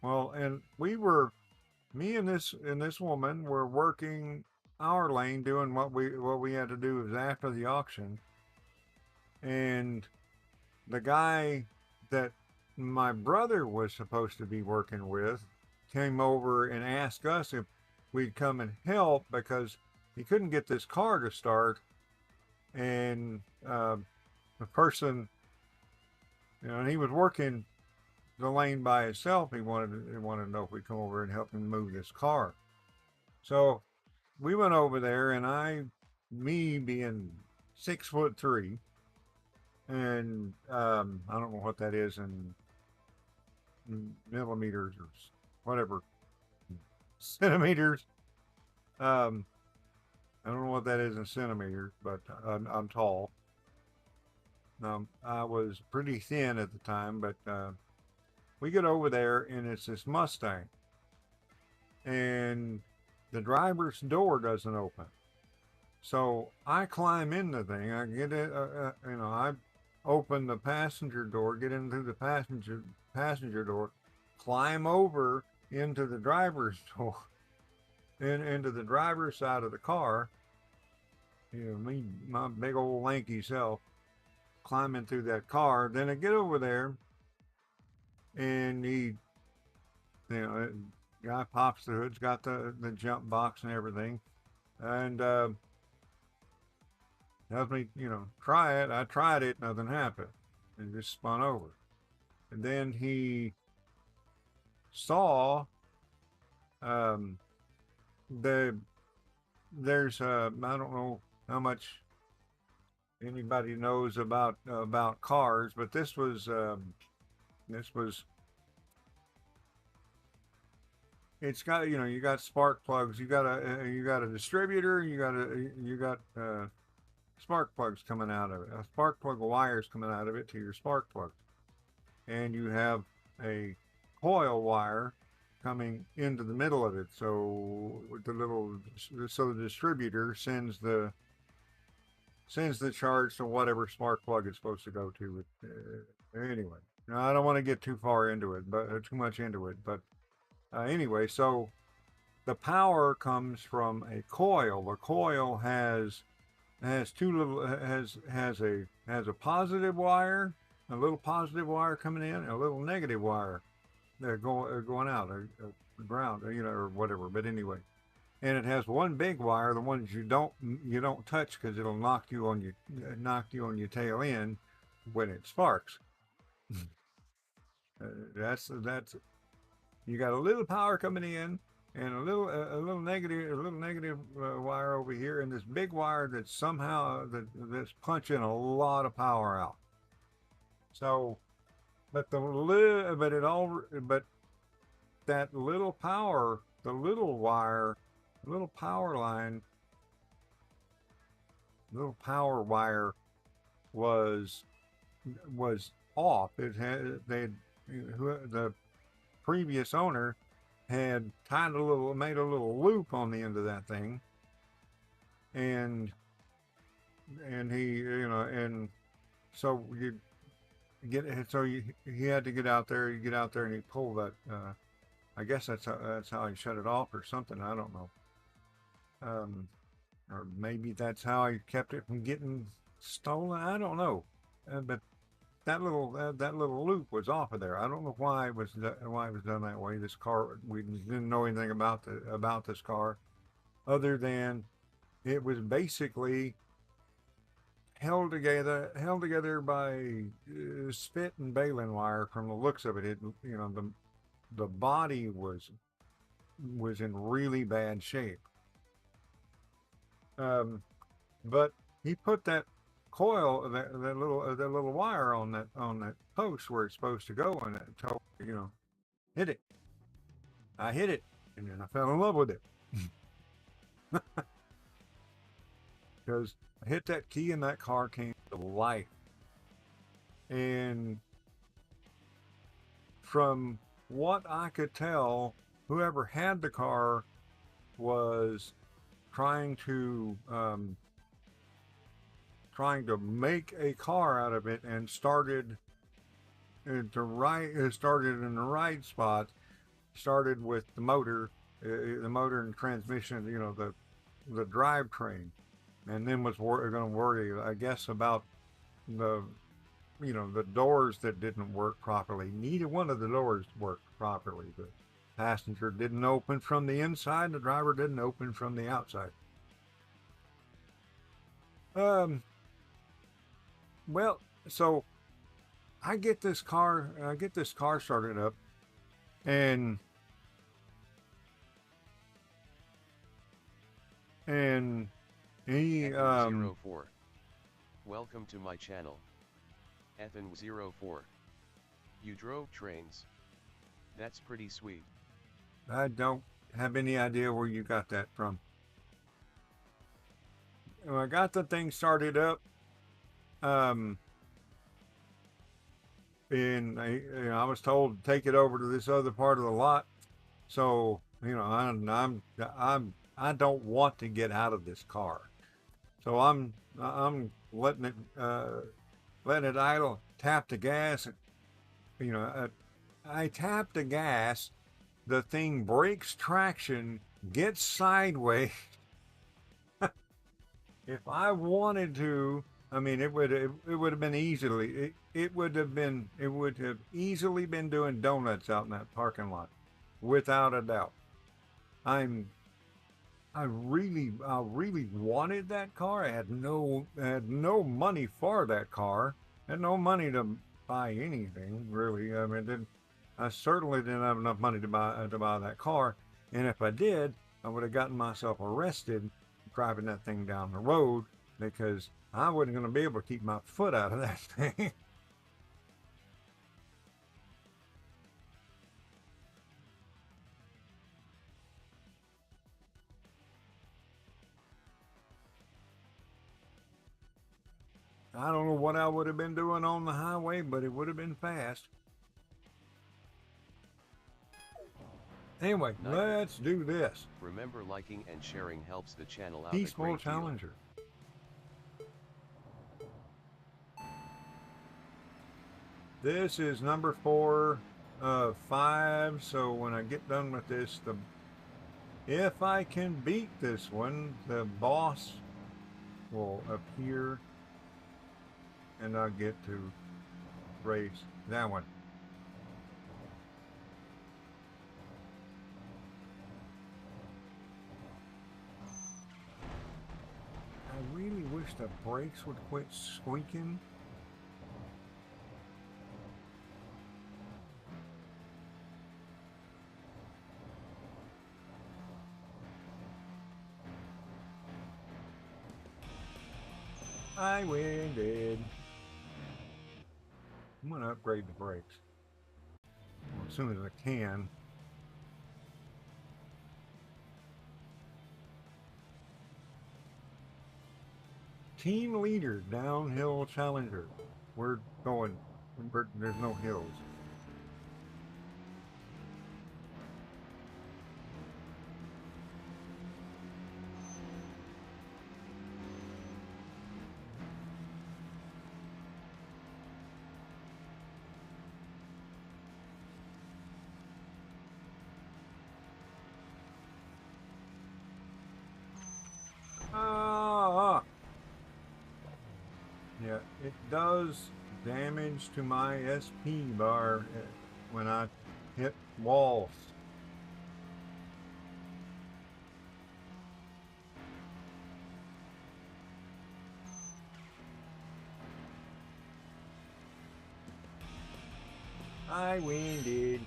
Well, and me and this woman were working our lane, doing what we had to do was after the auction. And the guy that my brother was supposed to be working with came over and asked us if we'd come and help, because he couldn't get this car to start. And the person, and he was working the lane by himself. He wanted to know if we'd come over and help him move this car. So we went over there, and me being 6'3", and I don't know what that is in millimeters or whatever centimeters. Um, I don't know what that is in centimeters, but I'm tall. I was pretty thin at the time, but we get over there and it's this Mustang, and the driver's door doesn't open. So I climb in the thing. I get it. I open the passenger door, get into the passenger door, climb over into the driver's door, into the driver's side of the car. Me, my big old lanky self, climbing through that car. Then I get over there, and guy pops the hood's got the jump box and everything, and tells me, try it. I tried it, nothing happened, and just spun over. And then he saw um, the there's I don't know how much anybody knows about cars, but this was it's got you got spark plugs, you got a distributor, you got spark plugs coming out of it, spark plug wires coming out of it to your spark plugs, and you have a coil wire coming into the middle of it. So the distributor sends the charge to whatever spark plug it's supposed to go to. Anyway, now, I don't want to get too far into it, but too much into it. But anyway, so the power comes from a coil. The coil has two little has a positive wire, a little positive wire coming in, and a little negative wire going out, ground, or whatever. But anyway, and it has one big wire, the ones you don't touch because it'll knock you on your tail end when it sparks. That's you got a little power coming in and a little negative wire over here, and this big wire that's punching a lot of power out. So, but that little power, the little wire, little power line, little power wire was off. It had the previous owner had made a little loop on the end of that thing, and and so he had to get out there. You get out there and he pulled that. I guess that's how he shut it off or something. I don't know. Or maybe that's how he kept it from getting stolen. I don't know. But that little loop was off of there. I don't know why it was done that way. This car, we didn't know anything about this car, other than it was basically held together by spit and baling wire. From the looks of it, the body was in really bad shape. But he put that coil, that little wire on that post where it's supposed to go, and it told hit it. I hit it, and then I fell in love with it because I hit that key and that car came to life. And from what I could tell, whoever had the car was trying to make a car out of it, and started in the right spot. Started with the motor and transmission, the drivetrain, and then was going to worry, I guess, about the doors that didn't work properly. Neither one of the doors worked properly. The passenger didn't open from the inside. The driver didn't open from the outside. Well, so I get this car started up, and he Ethan04. Welcome to my channel. Ethan04. You drove trains. That's pretty sweet. I don't have any idea where you got that from. When I got the thing started up, um, and I was told to take it over to this other part of the lot. So I don't want to get out of this car. So I'm letting it idle. Tap the gas. You know, I tap the gas. The thing breaks traction, gets sideways. If I wanted to, I mean, it would have been it would have easily been doing donuts out in that parking lot, without a doubt. I'm I really wanted that car. I had no money for that car. I had no money to buy anything really. I mean, I certainly didn't have enough money to buy that car. And if I did, I would have gotten myself arrested driving that thing down the road because I wasn't going to be able to keep my foot out of that thing. I don't know what I would have been doing on the highway, but it would have been fast. Anyway, Night. let's do this. Remember, liking and sharing helps the channel out a Peaceful great deal. Challenger. This is number 4 of 5. So when I get done with this, if I can beat this one, the boss will appear, and I'll get to race that one. I really wish the brakes would quit squeaking. I winded. I'm going to upgrade the brakes as soon as I can. Team leader, downhill challenger. We're going. There's no hills. Yeah, it does damage to my SP bar when I hit walls. I winded.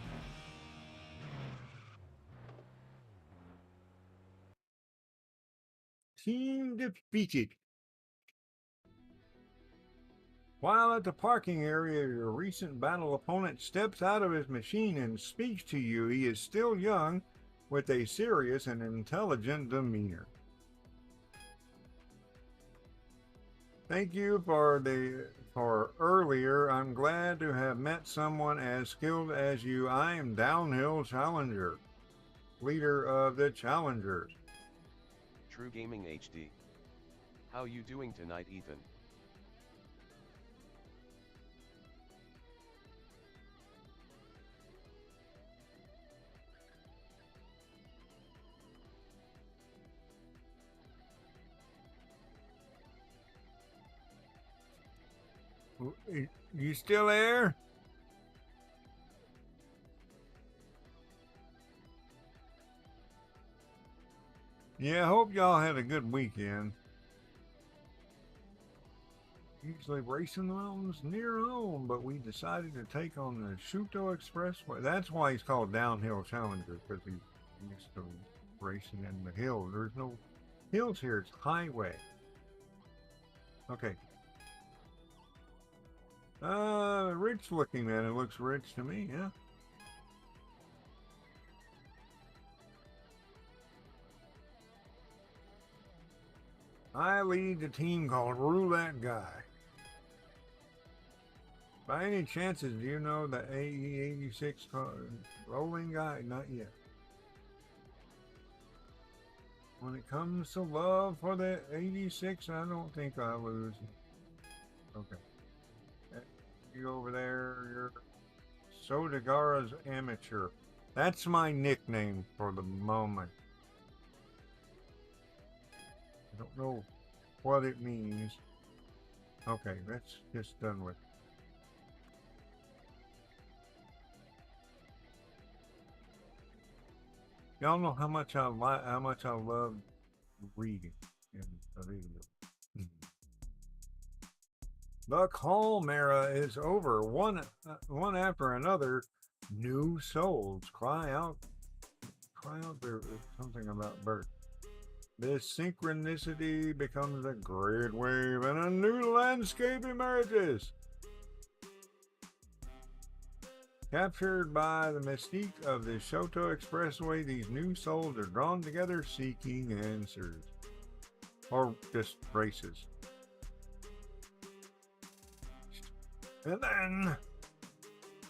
Team defeated. While at the parking area, your recent battle opponent steps out of his machine and speaks to you. He is still young, with a serious and intelligent demeanor. Thank you for earlier. I'm glad to have met someone as skilled as you. I am Downhill Challenger, leader of the Challengers. True Gaming HD. How you doing tonight, Ethan? You still there? Yeah, I hope y'all had a good weekend. Usually racing the mountains near home, but we decided to take on the Shuto Expressway. That's why he's called Downhill Challenger, because he's used to racing in the hills. There's no hills here, it's highway. Okay. Rich looking man. It looks rich to me, yeah. I lead the team called Roulette Guy. By any chances, do you know the AE86 rolling guy? Not yet. When it comes to love for the 86, I don't think I lose. Okay. You over there, you're Sodagara's Amateur. That's my nickname for the moment. I don't know what it means. Okay, that's just done with. Y'all know how much I love reading in a video. The calm era is over. One after another. New souls cry out. There's something about birth. This synchronicity becomes a great wave, and a new landscape emerges. Captured by the mystique of the Shoto Expressway, these new souls are drawn together seeking answers. Or just races. And then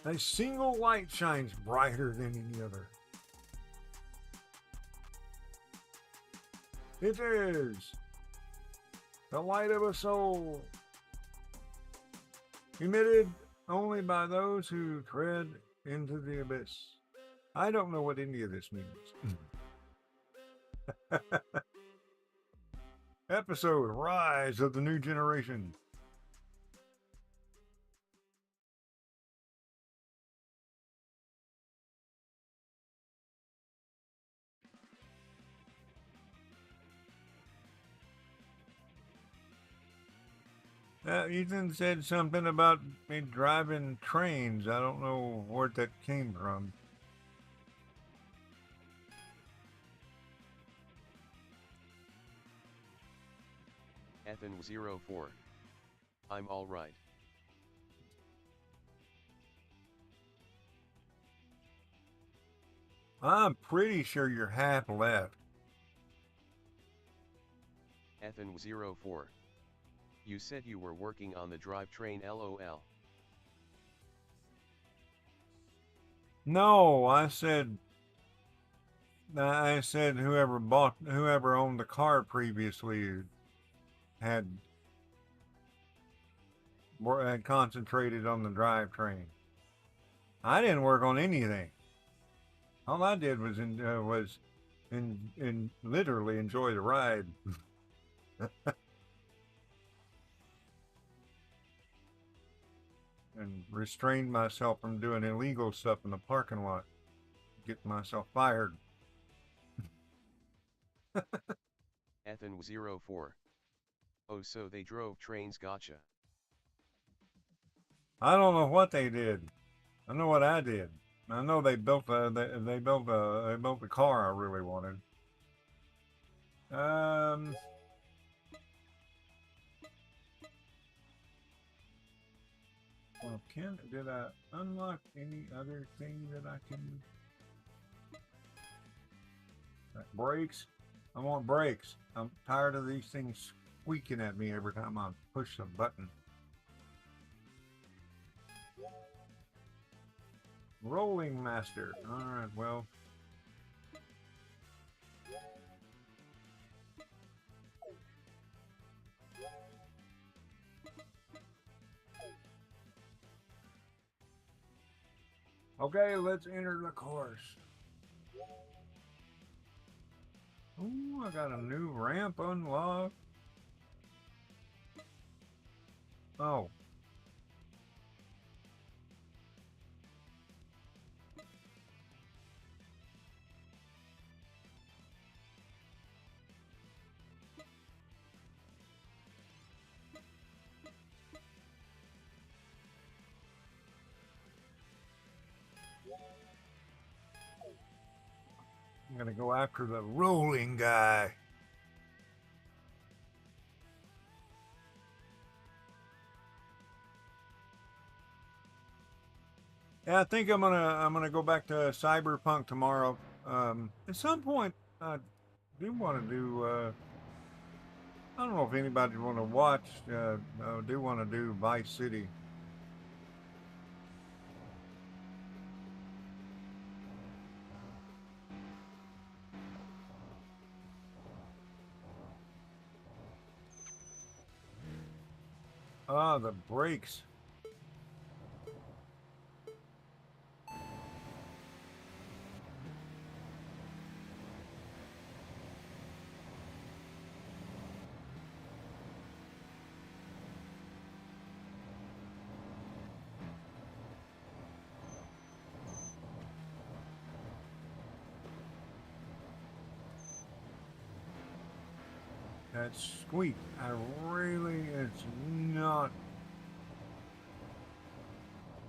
a single light shines brighter than any other. It is the light of a soul, emitted only by those who tread into the abyss. I don't know what any of this means. Episode Rise of the New Generation. Ethan said something about me driving trains. I don't know where that came from. Ethan04. I'm alright. I'm pretty sure you're half left. Ethan04. You said you were working on the drivetrain, LOL. No, I said whoever owned the car previously had concentrated on the drivetrain. I didn't work on anything. All I did was literally enjoy the ride. And restrained myself from doing illegal stuff in the parking lot. Getting myself fired. Ethan04. Oh, so they drove trains, gotcha. I don't know what they did. I know what I did. I know they built they built the car I really wanted. Well, did I unlock any other thing that I can? Brakes. I want brakes. I'm tired of these things squeaking at me every time I push the button. Rolling master. All right. Well. Okay, let's enter the course. Ooh, I got a new ramp unlocked. Oh. I'm gonna go after the rolling guy. Yeah, I think I'm gonna go back to Cyberpunk tomorrow. At some point, I do want to do I don't know if anybody want to watch. I do want to do Vice City. Ah, the brakes. That squeak. I really,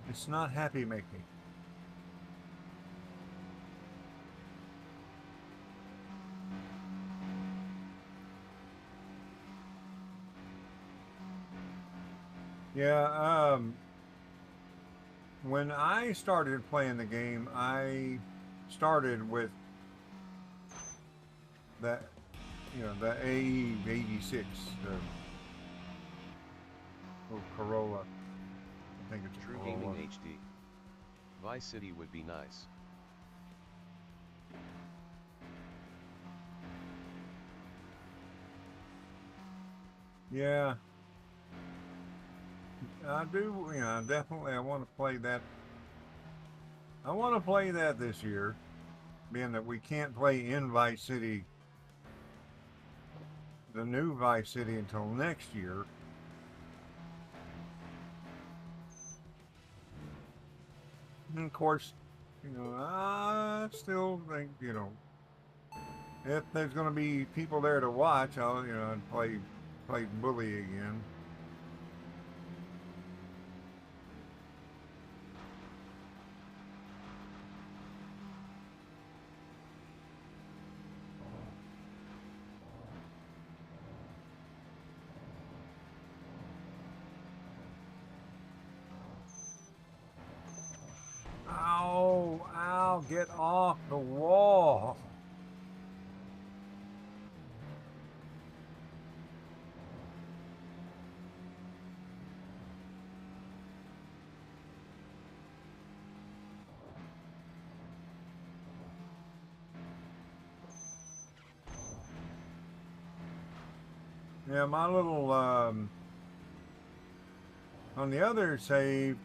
it's not happy making. Yeah, when I started playing the game, I started with that, the A86, the little Corolla. I think it's a True Corolla. Gaming HD. Vice City would be nice. Yeah, I do. Definitely. I want to play that. I want to play that this year, being that we can't play in Vice City, the new Vice City, until next year. And of course, I still think, if there's going to be people there to watch, I'll, play Bully again. Ow, ow, get off the wall. Yeah, my little, on the other save,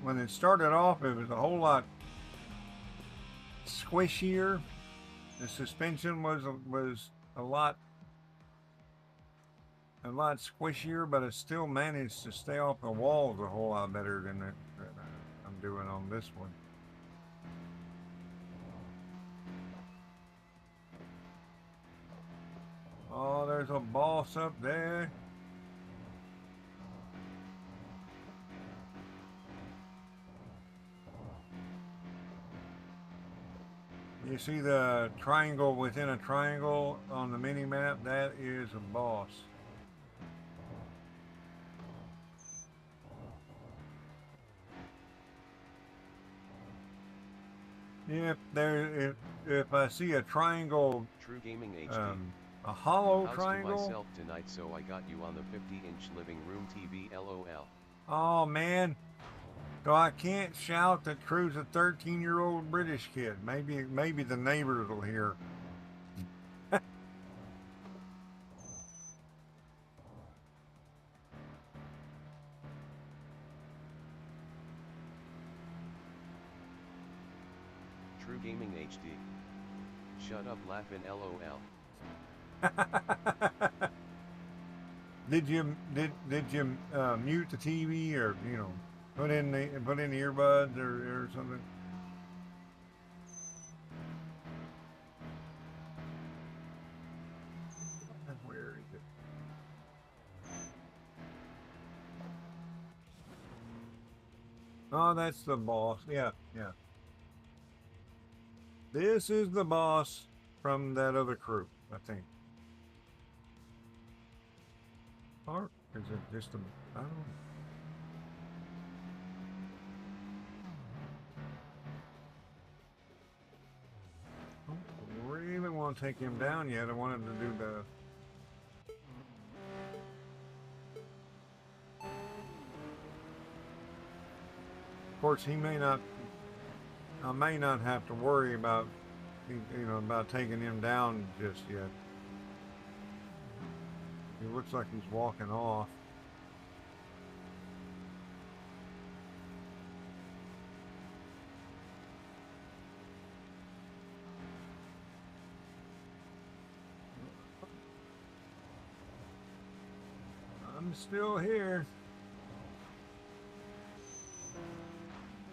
when it started off, it was a whole lot squishier. The suspension was a lot squishier, but it still managed to stay off the walls a whole lot better than I'm doing on this one. Oh, there's a boss up there. You see the triangle within a triangle on the mini map? That is a boss. If I see a triangle, True Gaming HD. a hollow House triangle. to myself tonight, so I got you on the 50-inch living room TV. LOL. Oh man. So I can't shout that Crew's a 13-year-old British kid. Maybe the neighbors will hear. True Gaming HD. Shut up, laughing. LOL. Did you mute the TV, or put in the earbuds or something? Where is it? Oh, that's the boss. Yeah, yeah. This is the boss from that other crew, I think. Or is it just I don't know. I don't really want to take him down yet. I wanted to do Of course, I may not have to worry about, about taking him down just yet. It looks like he's walking off. I'm still here.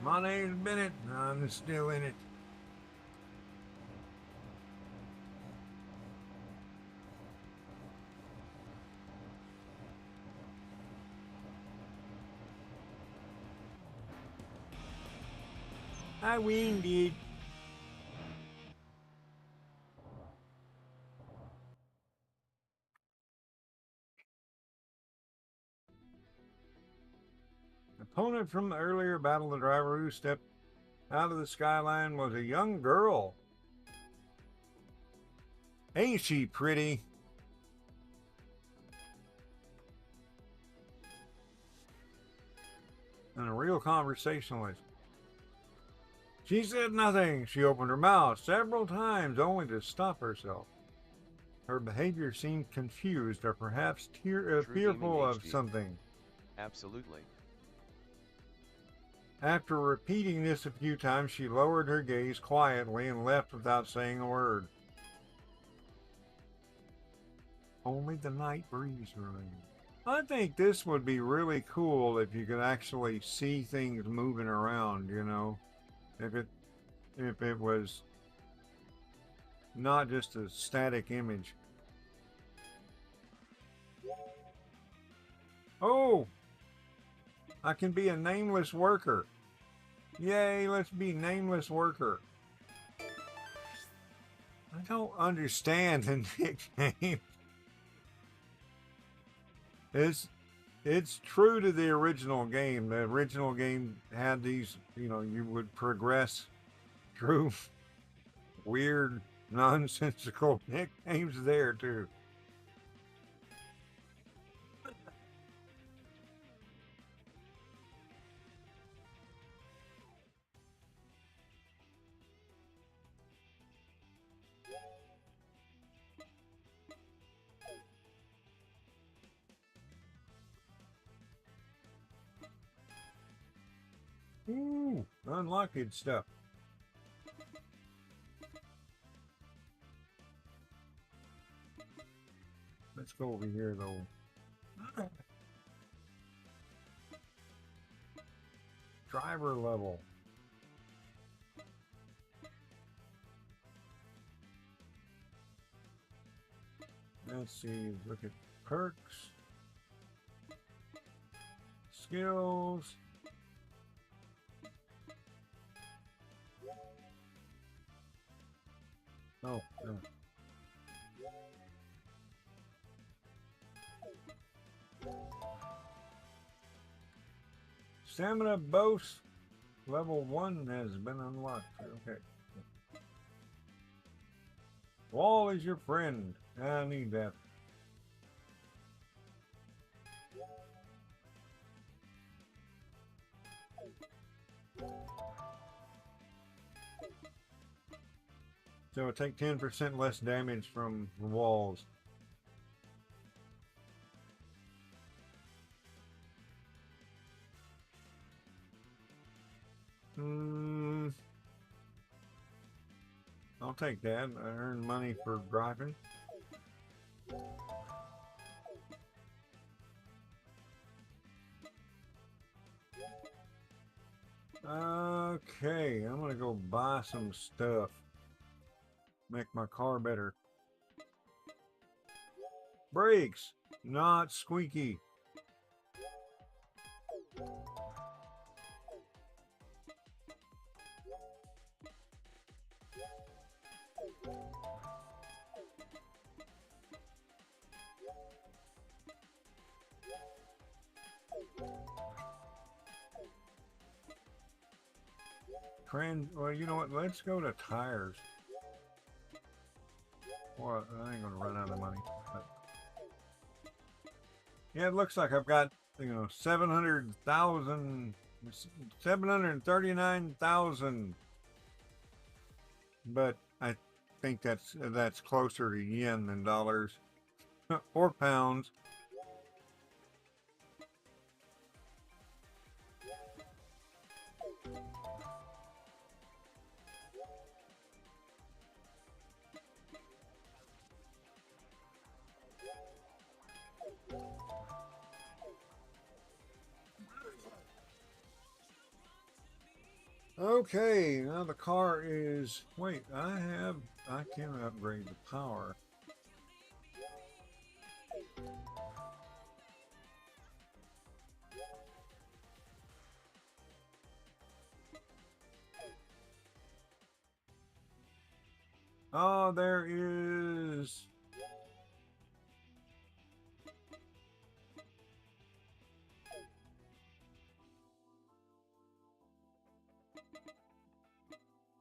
My name's Bennett, and I'm still in it. I win, dude. Opponent from the earlier battle, the driver who stepped out of the skyline was a young girl. Ain't she pretty? And a real conversationalist. She said nothing. She opened her mouth several times only to stop herself. Her behavior seemed confused or perhaps fearful of something. Absolutely. After repeating this a few times, she lowered her gaze quietly and left without saying a word. Only the night breeze remained. I think this would be really cool if you could actually see things moving around, you know. If it was not just a static image. Oh! I can be a nameless worker. Yay, let's be nameless worker. I don't understand the nickname. It's true to the original game. The original game had these, you would progress through weird, nonsensical nicknames there too. Ooh, unlocked stuff. Let's go over here though. Driver level. Let's see, look at perks. Skills. Oh, no. Stamina boost level 1 has been unlocked. Okay. Wall is your friend. I need that. So it take 10% less damage from the walls. I'll take that. I earn money for driving. Okay, I'm gonna go buy some stuff. Make my car better. Brakes, not squeaky. Well, you know what? Let's go to tires. Well, I ain't gonna run out of money. But yeah, it looks like I've got, 700,000 739,000. But I think that's closer to yen than dollars or pounds. Okay, now the car is, wait, I can upgrade the power. Oh, there is.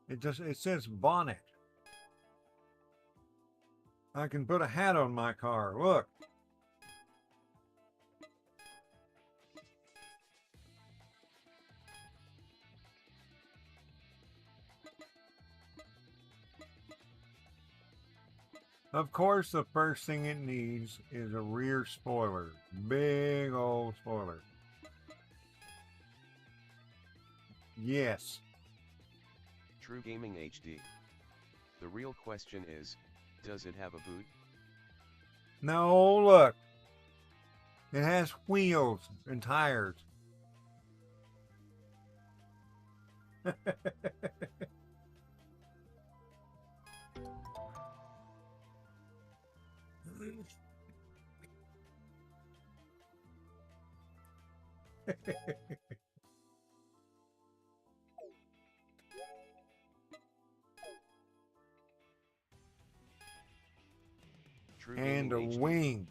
It says bonnet. I can put a hat on my car. Look. Of course, the first thing it needs is a rear spoiler. Big old spoiler. Yes. True Gaming HD. The real question is, does it have a boot? No, look. It has wheels and tires. True And a Gaming HD. wing.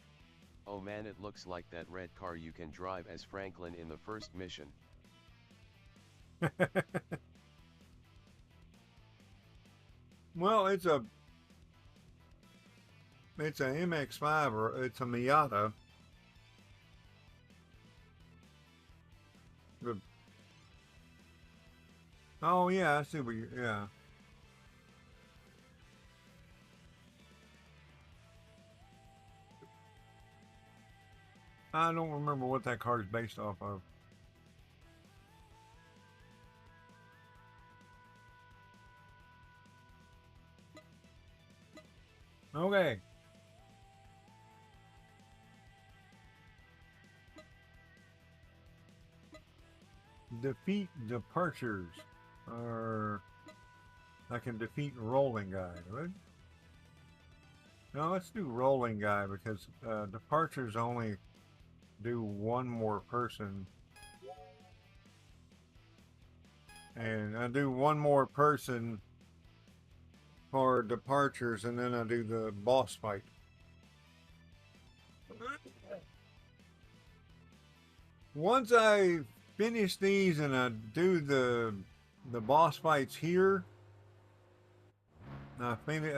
Oh man, it looks like that red car you can drive as Franklin in the first mission. Well, it's a MX-5 or it's a Miata. Oh yeah, I see what you, yeah. I don't remember what that car is based off of. Okay. Defeat departures. Or I can defeat rolling guy. Right? No, let's do rolling guy because departures only do one more person. And I do one more person for departures and then I do the boss fight. Once I finish these and I do the boss fights here, I finish.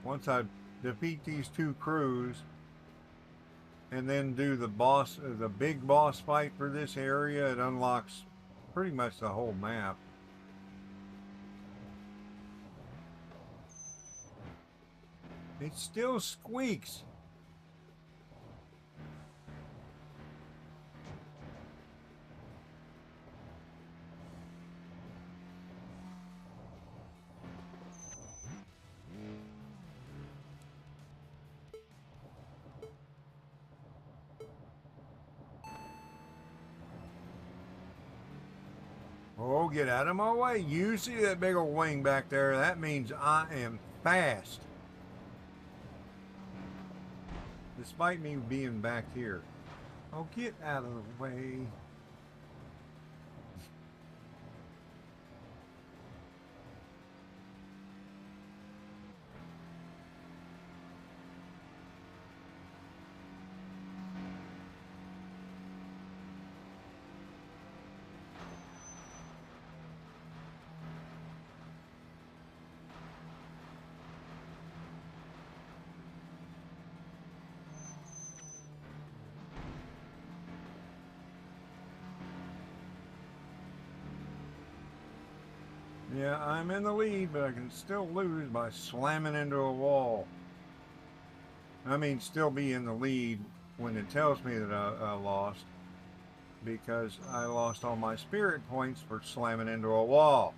Once I defeat these two crews, and then do the big boss fight for this area, it unlocks pretty much the whole map. It still squeaks. Oh, get out of my way. You see that big old wing back there? That means I am fast. Despite me being back here. Oh, get out of the way. Yeah, I'm in the lead, but I can still lose by slamming into a wall. I mean, still be in the lead when it tells me that I lost, because I lost all my spirit points for slamming into a wall.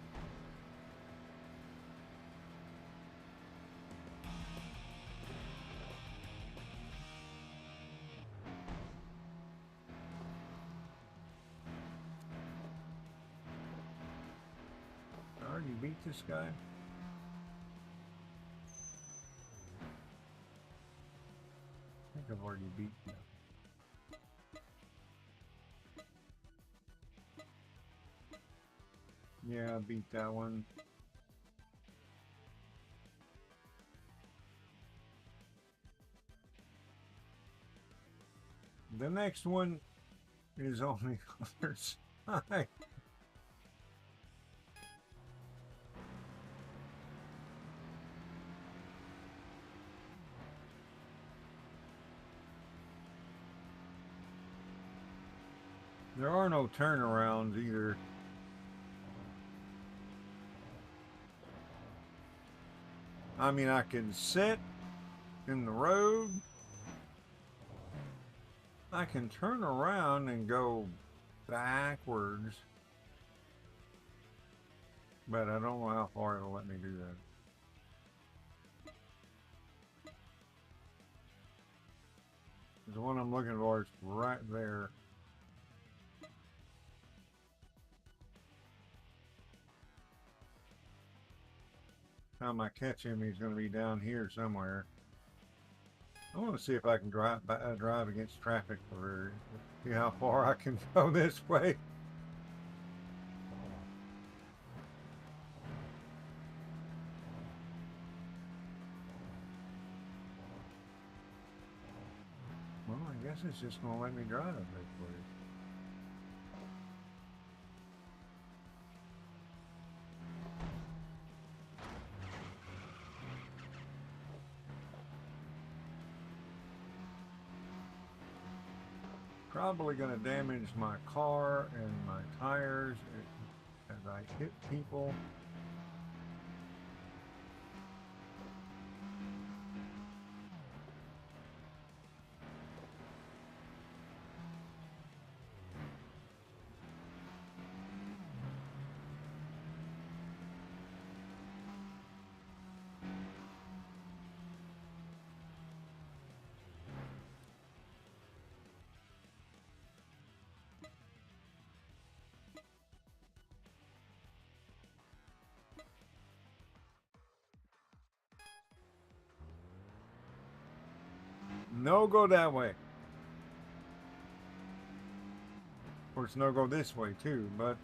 I already beat this guy. I think I've already beat him. Yeah, I beat that one. The next one is on the other side. There are no turnarounds either. I mean, I can sit in the road. I can turn around and go backwards. But I don't know how far it'll let me do that. The one I'm looking for is right there. Time I catch him, he's going to be down here somewhere. I want to see if I can drive against traffic for see how far I can go this way. Well, I guess it's just going to let me drive this way. Probably going to damage my car and my tires as I hit people. No go that way. Of course, no go this way too, but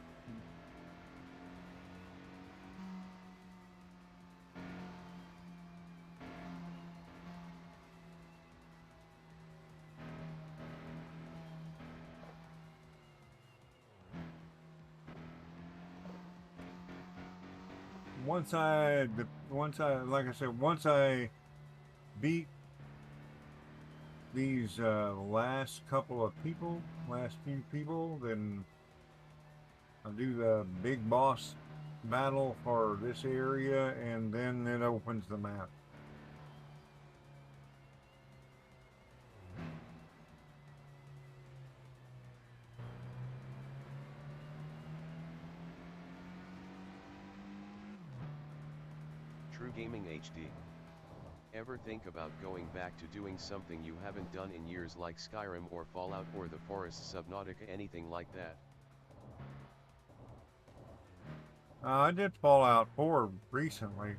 once I like I said, once I beat these last few people, then I'll do the big boss battle for this area, and then it opens the map. True Gaming HD. Ever think about going back to doing something you haven't done in years like Skyrim or Fallout or the Forest Subnautica, anything like that? I did Fallout 4 recently.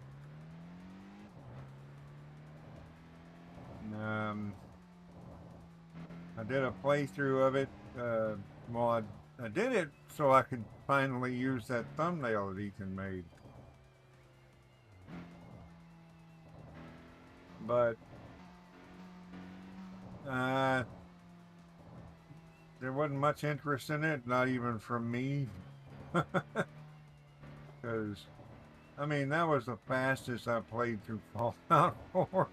Um, I did a playthrough of it. Well, I did it so I could finally use that thumbnail that Ethan made. But there wasn't much interest in it, not even from me. Because, I mean, that was the fastest I played through Fallout 4.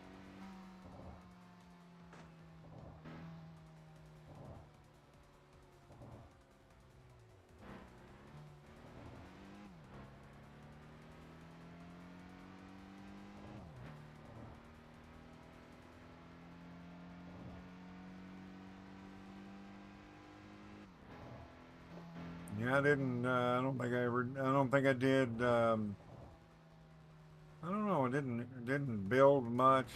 Yeah, I didn't. I don't think I ever. I don't think I did. I don't know. I didn't build much.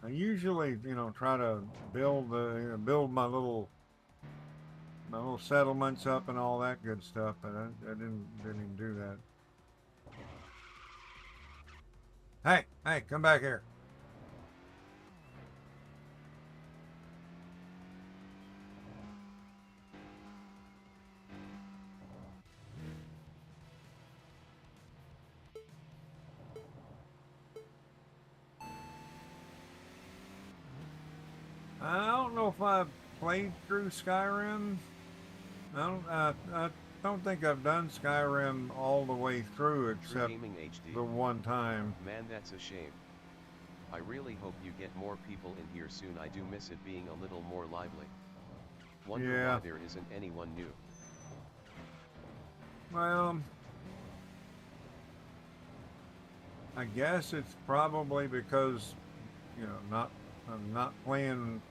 I usually, try to build my little settlements up and all that good stuff, but I didn't even do that. Hey, come back here. I don't know if I've played through Skyrim. I don't think I've done Skyrim all the way through True except Gaming HD. the one time. Man, that's a shame. I really hope you get more people in here soon. I do miss it being a little more lively. Wonder Yeah. why there isn't anyone new. Well, I guess it's probably because, I'm not playing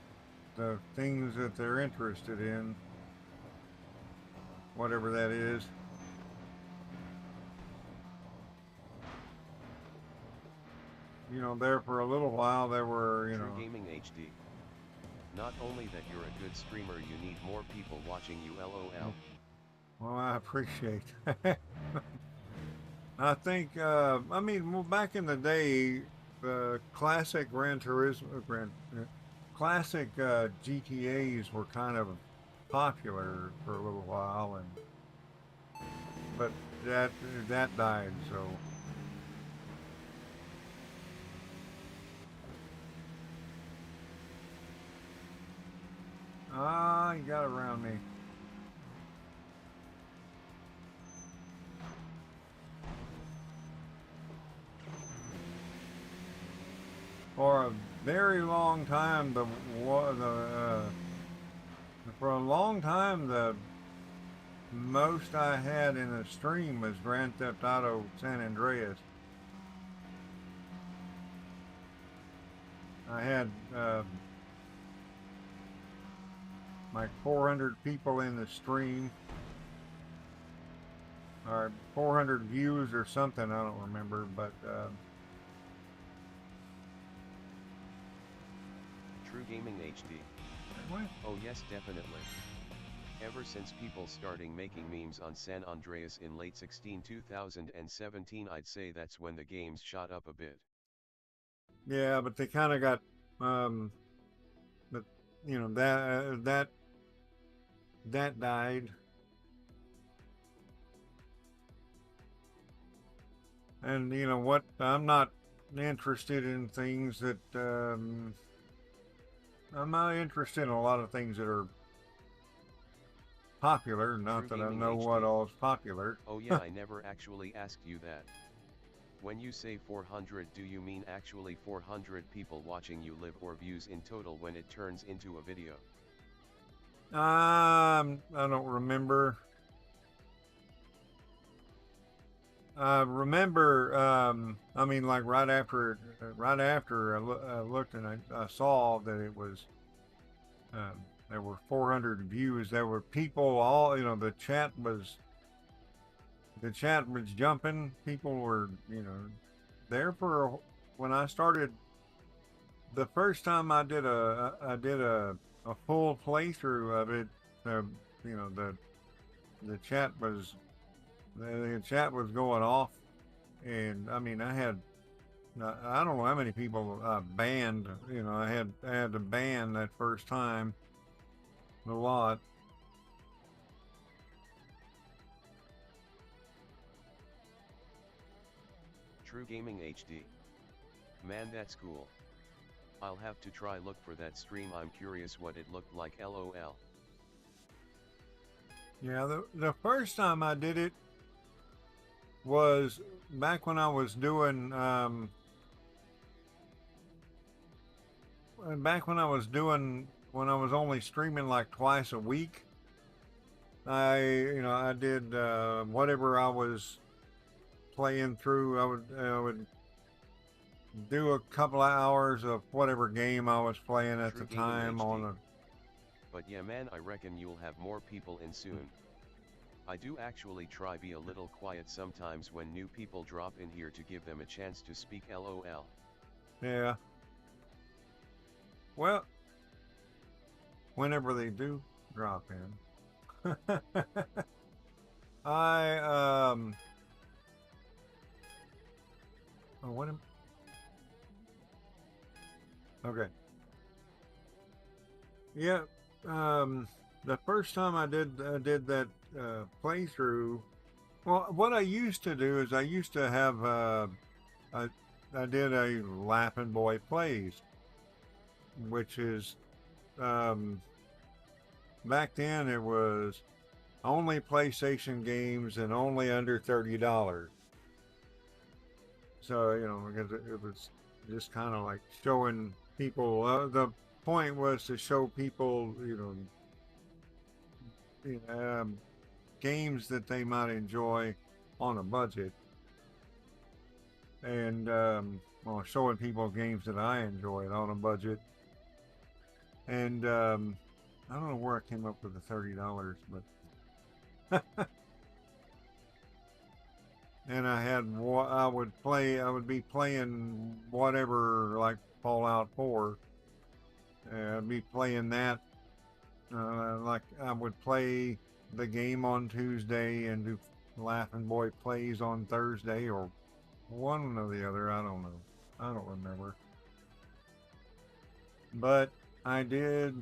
the things that they're interested in, whatever that is. There for a little while there were, True Gaming HD. Not only that you're a good streamer, you need more people watching you, LOL. Well, I appreciate that. I think, well, back in the day, the classic classic GTAs were kind of popular for a little while, but that died. So you got around me. For a very long time, for a long time, the most I had in a stream was Grand Theft Auto San Andreas. I had like 400 people in the stream, or 400 views or something. I don't remember, but True Gaming HD. what? Oh yes, definitely. Ever since people starting making memes on San Andreas in late 2017, I'd say that's when the games shot up a bit. Yeah, but they kind of got, but that died, and you know what? I'm not interested in things that I'm not interested in a lot of things that are popular. Not True that I Gaming know what HD. all is popular. Oh yeah, I never actually asked you that. When you say 400, do you mean actually 400 people watching you live, or views in total when it turns into a video? I don't remember. I remember. I mean, like right after I looked and I saw that it was. There were 400 views. There were people. All the chat was jumping. People were there for when I started. The first time I did a full playthrough of it. You know the chat was the chat was going off, and I mean I don't know how many people I banned. I had to ban that first time a lot. True Gaming HD. Man, that's cool. I'll have to try look for that stream. I'm curious what it looked like, LOL. Yeah, the first time I did it was back when I was doing when I was only streaming like twice a week. I did whatever I was playing through. I would do a couple of hours of whatever game I was playing at True the Gaming time HD. But yeah man, I reckon you'll have more people in soon. I do actually try be a little quiet sometimes when new people drop in here to give them a chance to speak LOL. Yeah. Well, whenever they do drop in. I oh, what am okay. Yeah, the first time I did that playthrough, well, what I used to do is I used to have I, I did a LaffinBoy plays, which is um, back then it was only PlayStation games and only under $30. So because it was just kind of like showing people. The point was to show people, games that they might enjoy on a budget, and well, showing people games that I enjoyed on a budget. And I don't know where I came up with the $30, but and I would be playing whatever, like Fallout 4. I'd be playing that. Like I would play the game on Tuesday and do LaffinBoy plays on Thursday, or one or the other. I don't know. I don't remember. But I did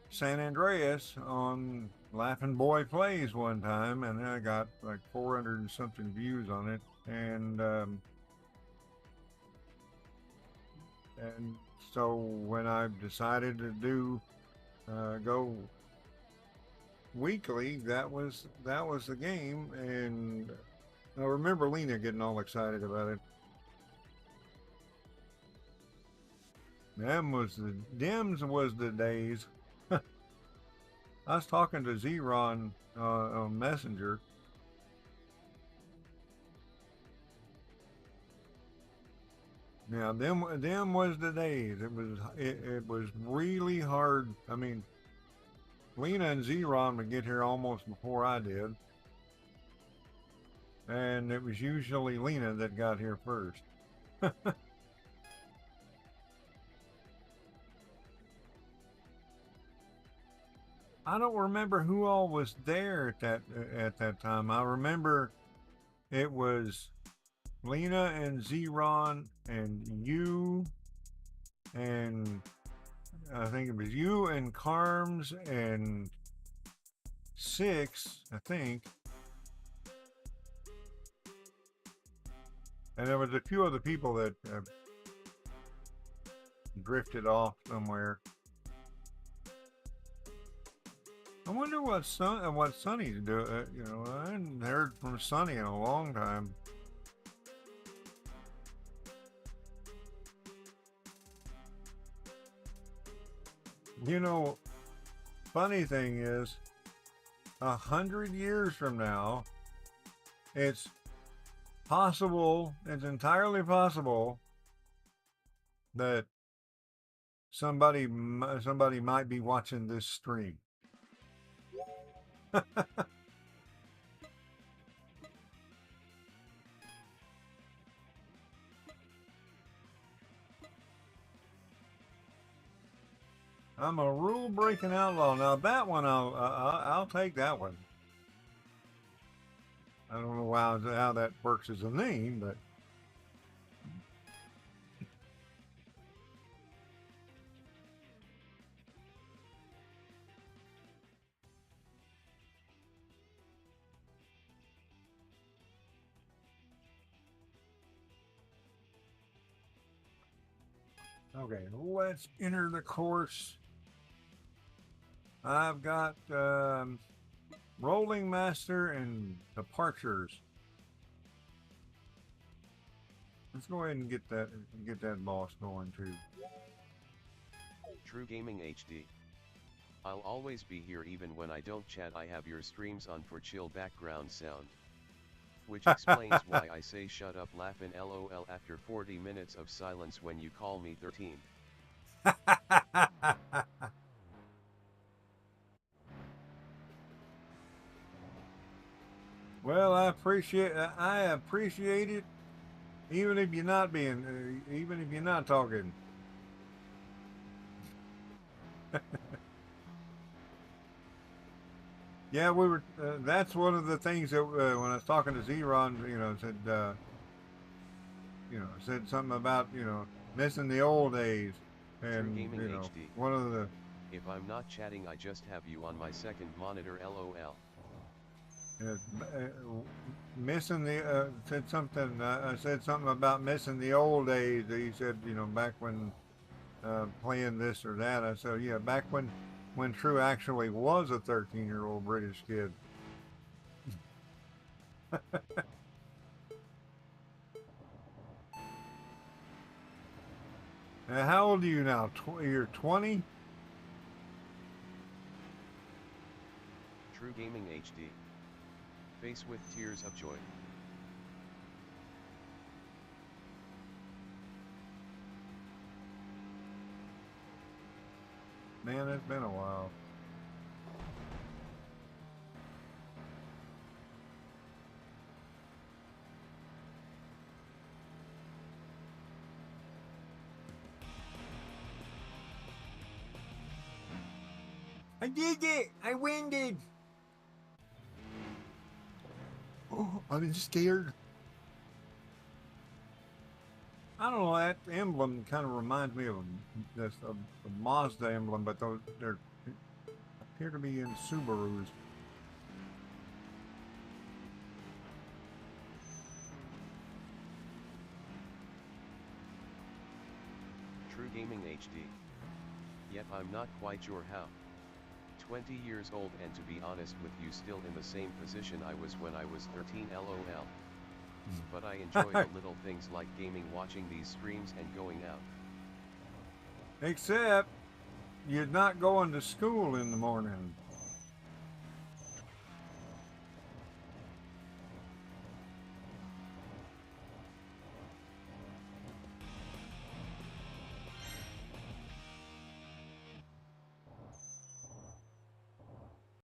San Andreas on LaffinBoy Plays one time, and I got like 400 and something views on it. And so when I decided to go weekly, that was the game. And I remember Lena getting all excited about it. Dems was the days. I was talking to Zeron on Messenger. Yeah, them was the days. It was really hard. I mean, Lena and Zeron would get here almost before I did, and it was usually Lena that got here first. I don't remember who all was there at that time. I remember it was Lena and Zeron and you, and I think it was you and Carms and Six, I think. And there was a few other people that drifted off somewhere. I wonder what Sonny's doing. I hadn't heard from Sonny in a long time. Funny thing is, 100 years from now, it's possible. It's entirely possible that somebody might be watching this stream. I'm a rule-breaking outlaw. Now that one, I'll take that one. I don't know how that works as a name, but okay. Let's enter the course. I've got Rolling Master and Departures. Let's go ahead and get that boss going too. True Gaming HD. I'll always be here even when I don't chat. I have your streams on for chill background sound. Which explains why I say shut up laughin' LOL after 40 minutes of silence when you call me 13. appreciate it, even if you're not even if you're not talking. Yeah, we were. That's one of the things that when I was talking to Zeron, said something about missing the old days, True and Gaming HD. one of the. If I'm not chatting, I just have you on my second monitor, lol. Missing the said something. I said something about missing the old days. He said, back when playing this or that. I said, yeah, back when True actually was a 13-year-old British kid. How old are you now? You're 20? True Gaming HD. Face with tears of joy. Man, it's been a while. I did it! I winded! Oh, I'm scared. I don't know, that emblem kind of reminds me of a Mazda emblem, but they're appear to be in Subarus. True Gaming HD. Yep, I'm not quite sure how. 20 years old, and to be honest with you, still in the same position I was when I was 13, lol. But I enjoy the little things like gaming, watching these streams, and going out. Except, you're not going to school in the morning.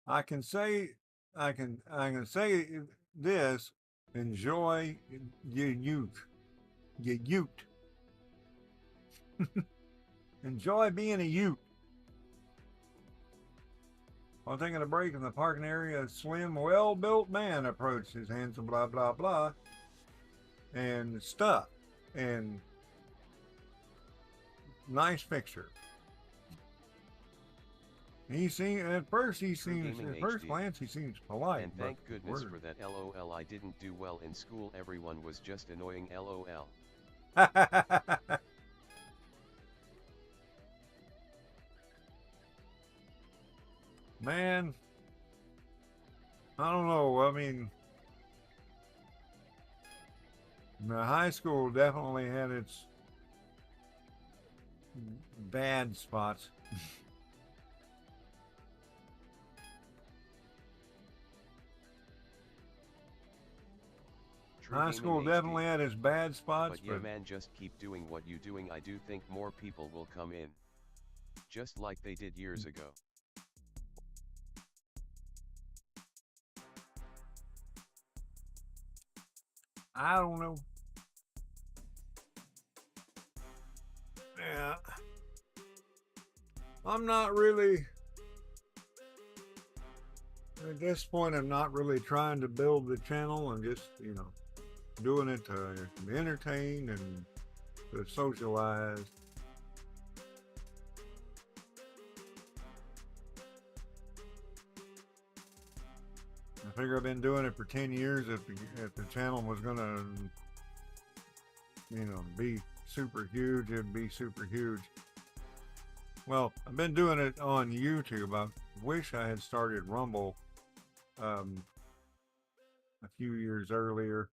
I can say this: enjoy your youth. Your youth. Enjoy being a youth. While taking a break in the parking area, a slim, well-built man approached his handsome blah blah blah and stuff and nice picture. At first glance he seems polite. And thank goodness for that, lol. I didn't do well in school, everyone was just annoying, lol. Man, I don't know. I mean, the high school definitely had its bad spots. High school definitely had its bad spots, but yeah, man, just keep doing what you're doing. I do think more people will come in, just like they did years ago. I don't know. Yeah. I'm not really, at this point, I'm not really trying to build the channel. I'm just, doing it to entertain and to socialize. I figure I've been doing it for 10 years. If the channel was gonna, be super huge, it'd be super huge. Well, I've been doing it on YouTube. I wish I had started Rumble a few years earlier.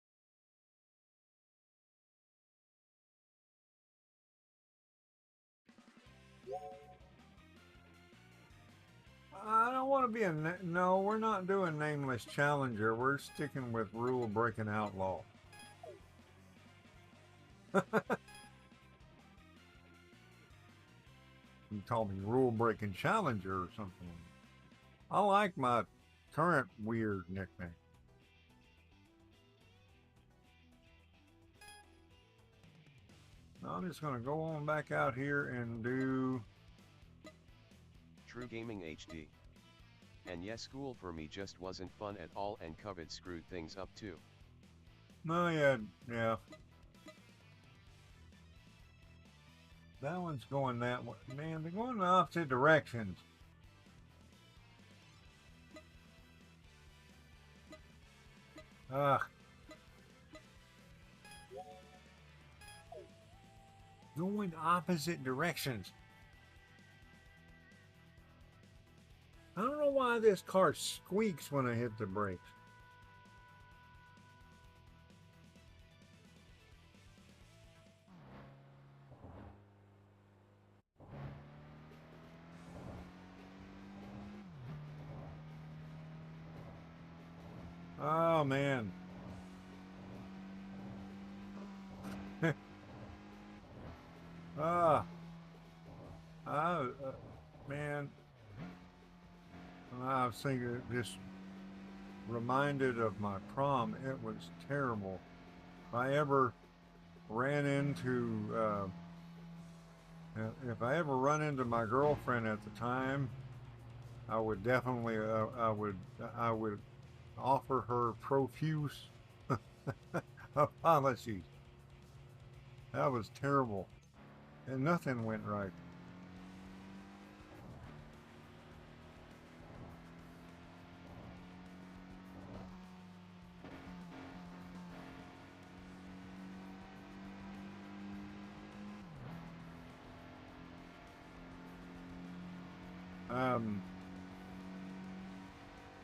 I don't want to be no, we're not doing Nameless Challenger. We're sticking with Rule Breaking Outlaw. You call me Rule Breaking Challenger or something. I like my current weird nickname. I'm just going to go on back out here and do True Gaming HD. And yes, school for me just wasn't fun at all, and COVID screwed things up too. no, yeah. That one's going that way. Man, they're going in the opposite directions. Ugh. Going opposite directions. I don't know why this car squeaks when I hit the brakes. Oh, man. Ah. Man. I was thinking, just reminded of my prom. It was terrible. If I ever run into my girlfriend at the time, I would definitely, I would offer her profuse apologies. That was terrible, and nothing went right.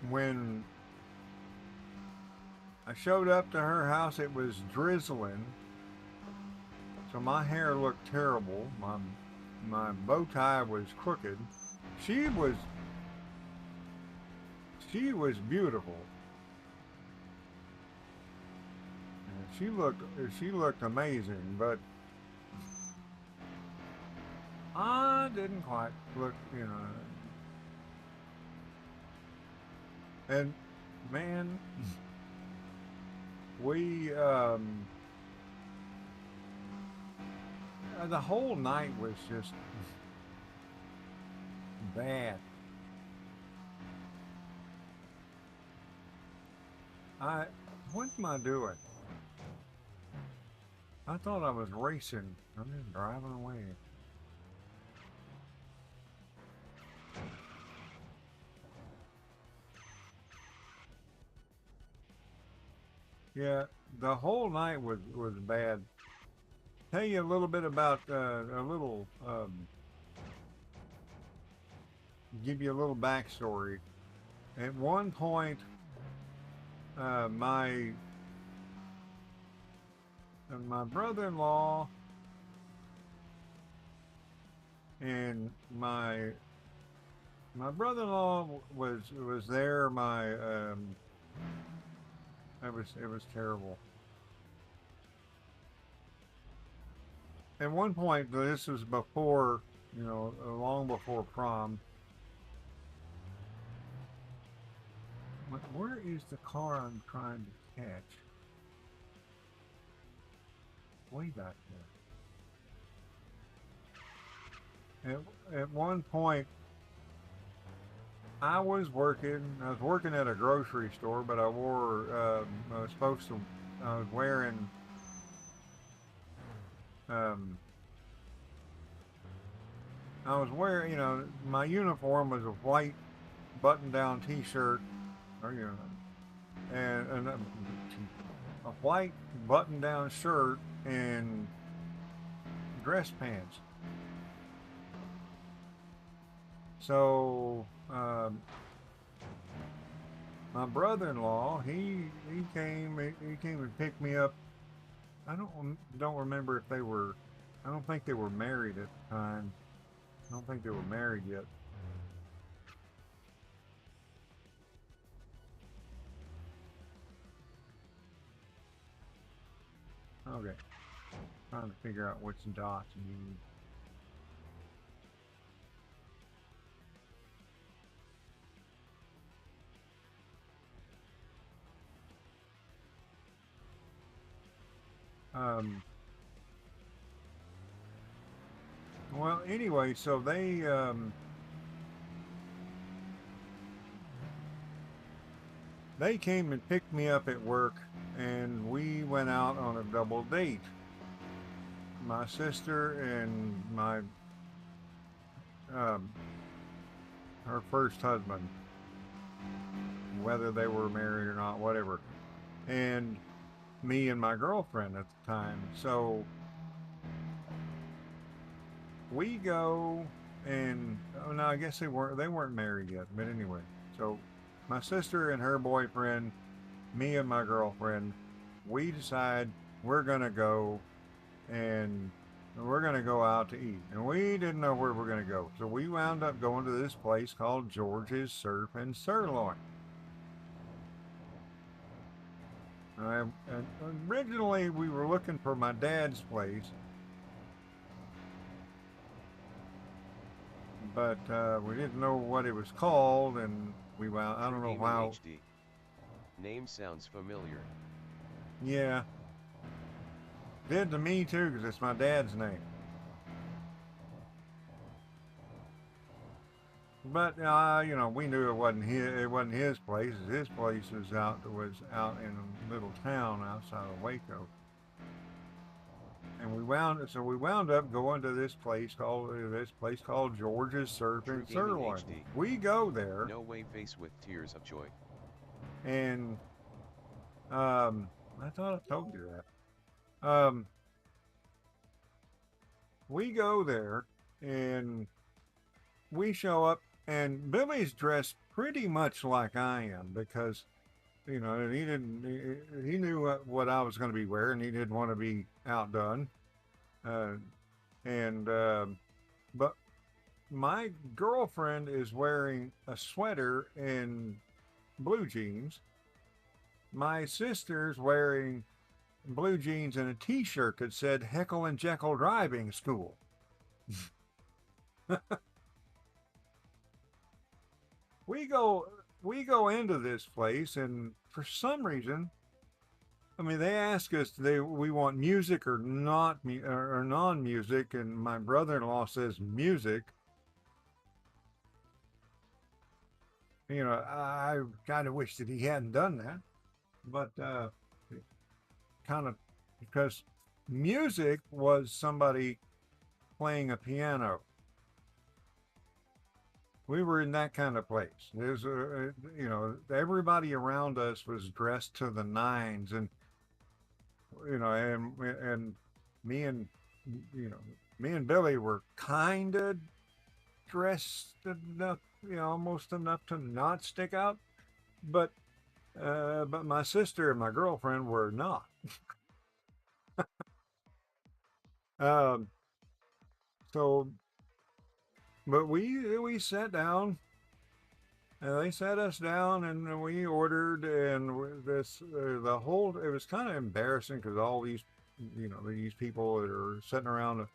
When I showed up to her house, it was drizzling, so my hair looked terrible. My bow tie was crooked. She was beautiful. She looked amazing, but I didn't quite look, And man, we the whole night was just bad. What am I doing? I thought I was racing. I'm just driving away. Yeah, the whole night was bad. Tell you a little bit about give you a little backstory. At one point, my brother-in-law and my brother-in-law was there. It was terrible. At one point, this was before, long before prom. Where is the car I'm trying to catch? Way back there. At one point, I was working at a grocery store, but I was wearing, my uniform was a white button-down t-shirt, and a white button-down shirt and dress pants. So my brother-in-law, he came and picked me up. I don't remember if they were. I don't think they were married at the time. I don't think they were married yet. Okay. Trying to figure out which dots mean. well, anyway, so they came and picked me up at work, and we went out on a double date. My sister and my um, her first husband, whether they were married or not, whatever, and me and my girlfriend at the time. So we go and oh no, I guess they weren't married yet, but anyway. So my sister and her boyfriend, me and my girlfriend, we decide we're gonna go and we're gonna go out to eat. And we didn't know where we're gonna go. So we wound up going to this place called George's Surf and Sirloin. And originally we were looking for my dad's place, but we didn't know what it was called, and we wound. I True don't know Gaming how. HD. Name sounds familiar. Yeah, did to me too, because it's my dad's name. But we knew it wasn't his place. His place was out in a little town outside of Waco, and we wound up going to this place called George's Surf True and Gaming Sirloin. HD. We go there, No way face with tears of joy. and I thought I told you that. We go there, and we show up, and Billy's dressed pretty much like I am because he didn't he knew what I was going to be wearing. He didn't want to be outdone, uh, and but my girlfriend is wearing a sweater and blue jeans. My sister's wearing blue jeans and a T-shirt that said Heckle and Jekyll Driving School. we go we go into this place, and for some reason, I mean, they ask us we want music or not or non-music, and my brother-in-law says music. I kind of wish that he hadn't done that, but kind of because music was somebody playing a piano. We were in that kind of place. Everybody around us was dressed to the nines, and and me and you know me and Billy were kind of dressed enough, almost enough to not stick out, but my sister and my girlfriend were not. Um, so, but we sat down. They sat us down, and we ordered, and the whole. It was kind of embarrassing because all these people that are sitting around,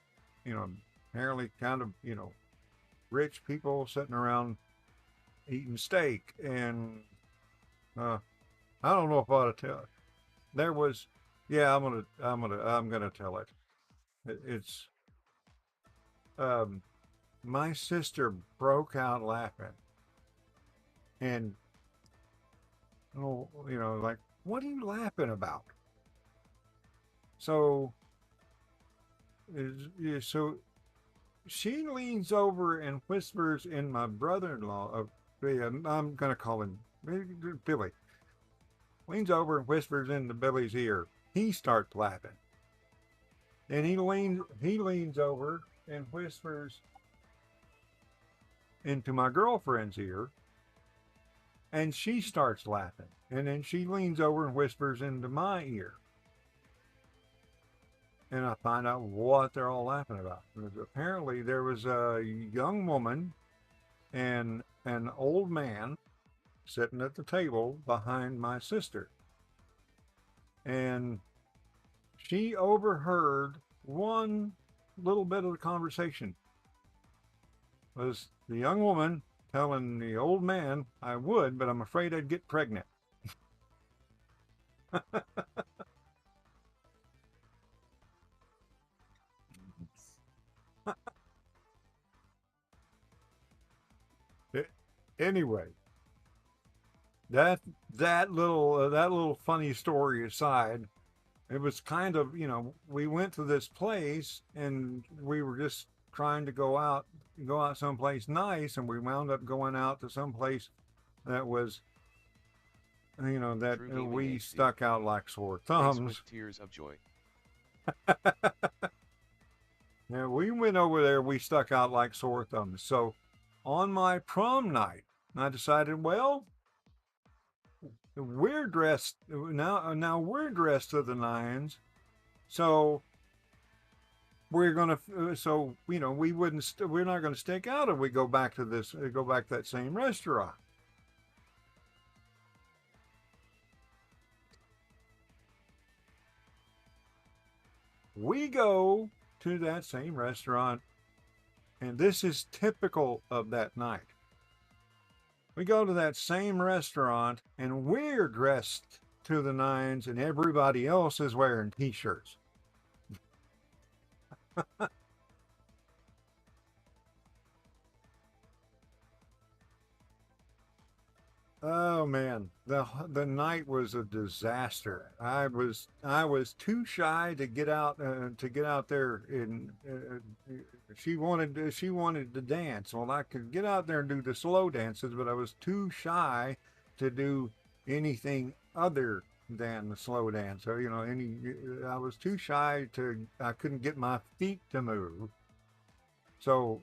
you know, apparently kind of rich people sitting around eating steak, and uh, I don't know if I ought to tell it. There was, yeah, I'm gonna tell it. It's um, my sister broke out laughing, and like, what are you laughing about? So, so she leans over and whispers in my brother-in-law. I'm gonna call him Billy. Leans over and whispers into Billy's ear. He starts laughing. Then he leans over and whispers into my girlfriend's ear, and she starts laughing. And then she leans over and whispers into my ear. And I find out what they're all laughing about. Because apparently there was a young woman and an old man sitting at the table behind my sister. And she overheard one little bit of the conversation. Was the young woman telling the old man, I would, but I'm afraid I'd get pregnant. Anyway, that that little funny story aside, it was kind of, we went to this place and we were just trying to go out someplace nice, and we wound up going out to someplace that was, that True Gaming we HD. stuck out like sore Race with thumbs. tears of joy. Yeah, we went over there, we stuck out like sore thumbs. So on my prom night, I decided, well, we're dressed now we're dressed to the nines, so we're not gonna stick out if we go back to that same restaurant. We go to that same restaurant, and this is typical of that night. We go to that same restaurant, and we're dressed to the nines, and everybody else is wearing t-shirts. Oh man, the night was a disaster. I was too shy to get out there, and she wanted to dance. Well, I could get out there and do the slow dances, but I was too shy to do anything other than the slow dance. So I was too shy to. I couldn't get my feet to move. So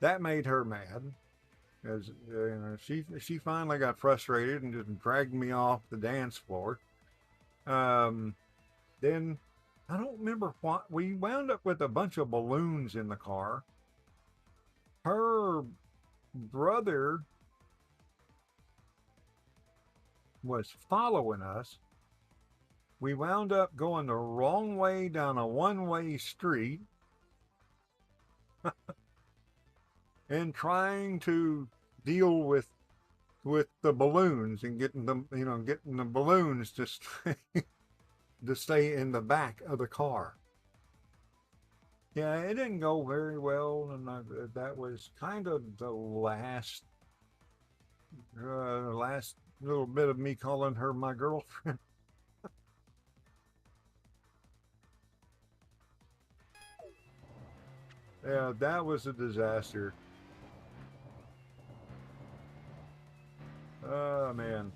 that made her mad. As she finally got frustrated and just dragged me off the dance floor. Um, then I don't remember what we wound up with a bunch of balloons in the car. Her brother was following us. We wound up going the wrong way down a one-way street and trying to deal with the balloons and getting the balloons to stay in the back of the car. Yeah, it didn't go very well, and that was kind of the last little bit of me calling her my girlfriend. Yeah, that was a disaster. Oh man,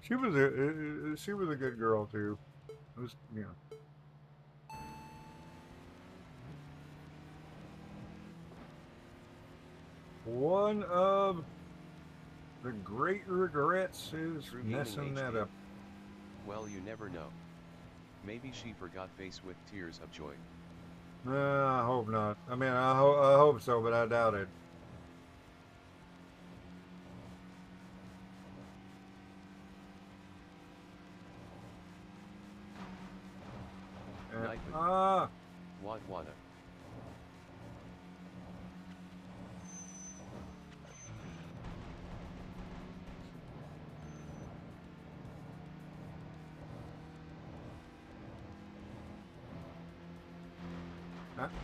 she was a good girl too. It was one of the great regrets is True Gaming messing that HD. up. Well, you never know. Maybe she forgot face with tears of joy. I hope not. I mean, I hope so, but I doubt it. Night with Ah, Wadwana.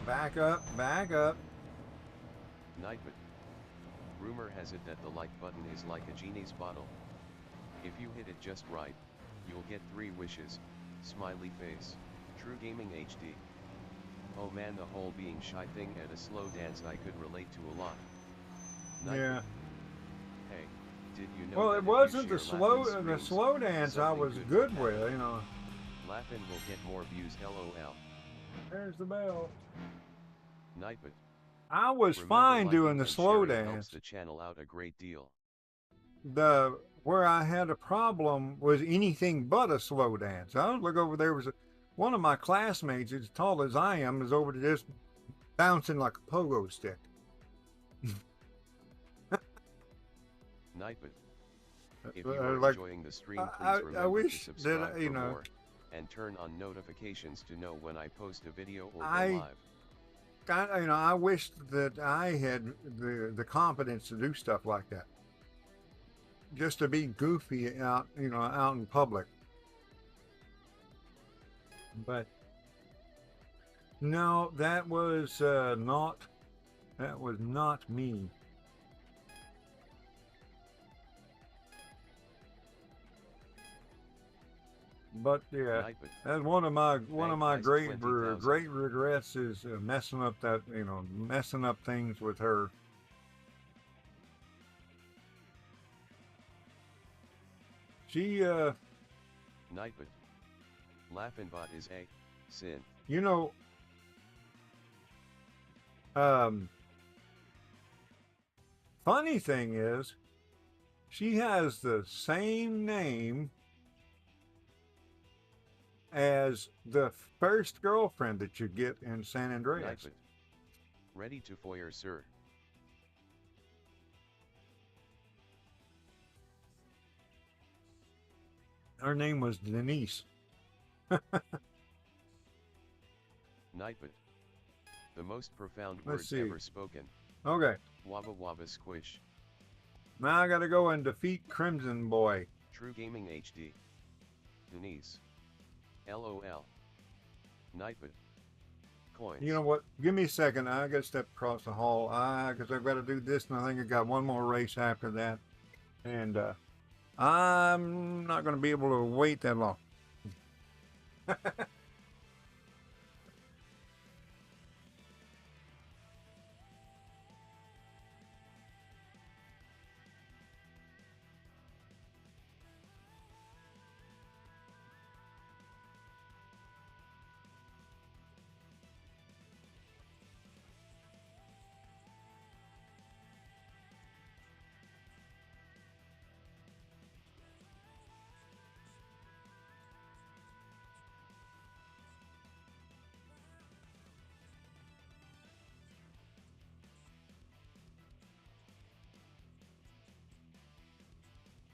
back up, back up. Night with. Rumor has it that the like button is like a genie's bottle. If you hit it just right, you'll get 3 wishes. Smiley face. True Gaming HD. Oh man, the whole being shy thing at a slow dance I could relate to a lot. Night Yeah. with. Hey, did you know Well, that it if wasn't you the share Laffin the streams, slow dance I something was good good will with. happen? Laffin will get more views, lol. There's the bell. Night with. I was Remember, fine doing liking the and slow sharing helps dance. the channel out a great deal. The Where I had a problem was anything but a slow dance. I look over there was one of my classmates, as tall as I am, is over there just bouncing like a pogo stick. Night with. If you are Like enjoying the stream, I please remember to wish subscribe that for more, and turn on notifications to know when I post a video or go live. I wished that I had the confidence to do stuff like that. Just to be goofy out in public. But no, that was not me. But yeah, Nightbot. that's one of my Bank heist great 20,000. great regrets is messing up that messing up things with her. She Nightbot. LaffinBot is a sin. you know um funny thing is she has the same name as the first girlfriend that you get in San Andreas. Nightbot. Ready to foyer, sir. Her name was Denise. Nightbot. The most profound Let's words see. ever spoken. Okay, Wabba wabba squish. now I gotta go and defeat Crimson Boy. True Gaming HD. Denise. LOL. Nightbot. Coins. You know what? Give me a second. I gotta step across the hall. Because I've got to do this, and I think I got one more race after that. And I'm not gonna be able to wait that long.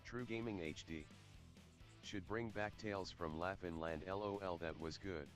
True Gaming HD. Should bring back Tales from Laughing-Land LOL, that was good.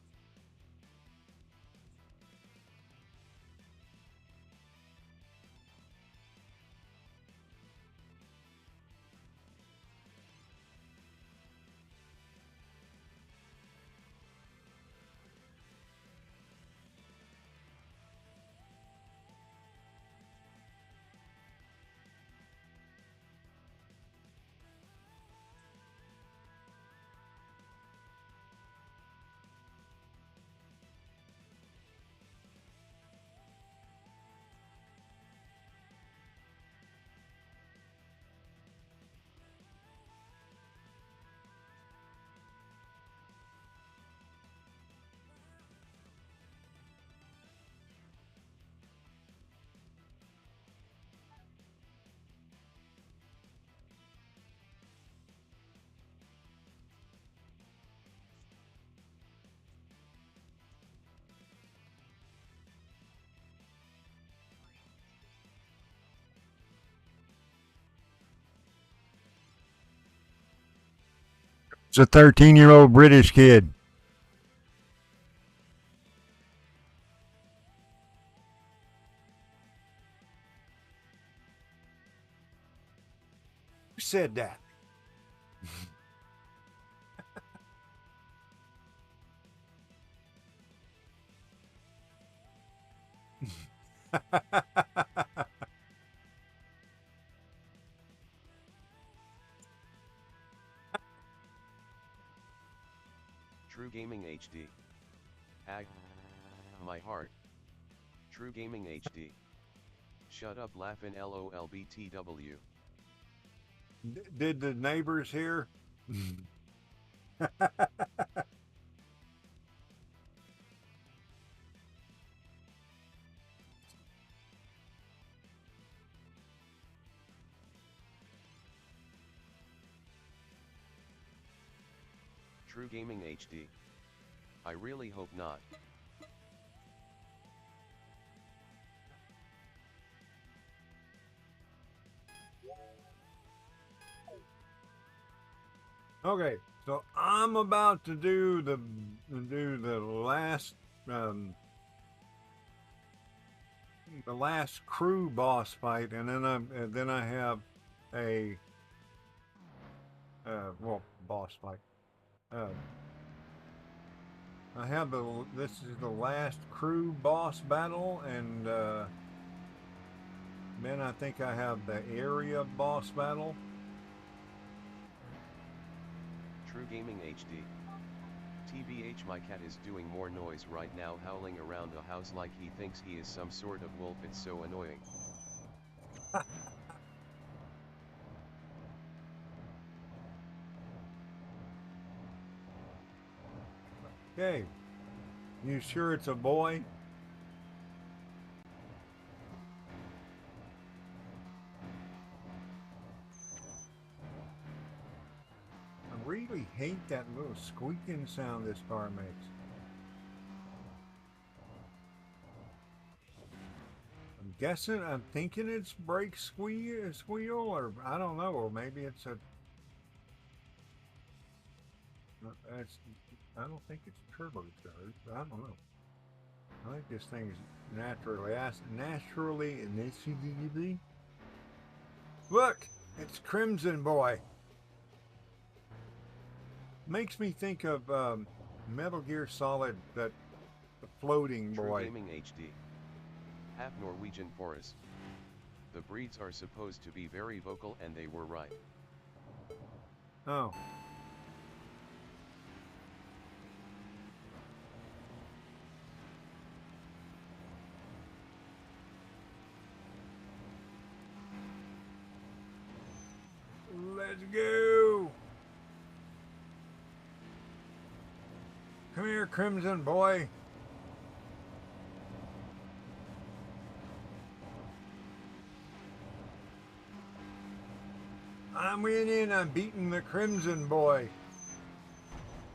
It's a 13-year-old British kid. Who said that? True Gaming HD. Ag. My heart. True Gaming HD. Shut up laughin' LOLBTW. Did the neighbors hear? True Gaming HD. I really hope not. Okay, so I'm about to do the last crew boss fight, and then I have a boss fight. I have this is the last crew boss battle, and then I think I have the area boss battle. True Gaming HD. TBH, my cat is doing more noise right now, howling around the house like he thinks he is some sort of wolf. It's so annoying. Okay, you sure it's a boy? I really hate that little squeaking sound this car makes. I'm thinking it's brake squeal, or I don't know, or maybe it's a. It's. I don't think it's turbocharged. I don't know. I think this thing's naturally initiated. Look, it's Crimson Boy. Makes me think of Metal Gear Solid, that floating True boy. Gaming HD. Half Norwegian Forest. The breeds are supposed to be very vocal, and they were right. Oh. Let's go. Come here, Crimson Boy. I'm winning. I'm beating the Crimson Boy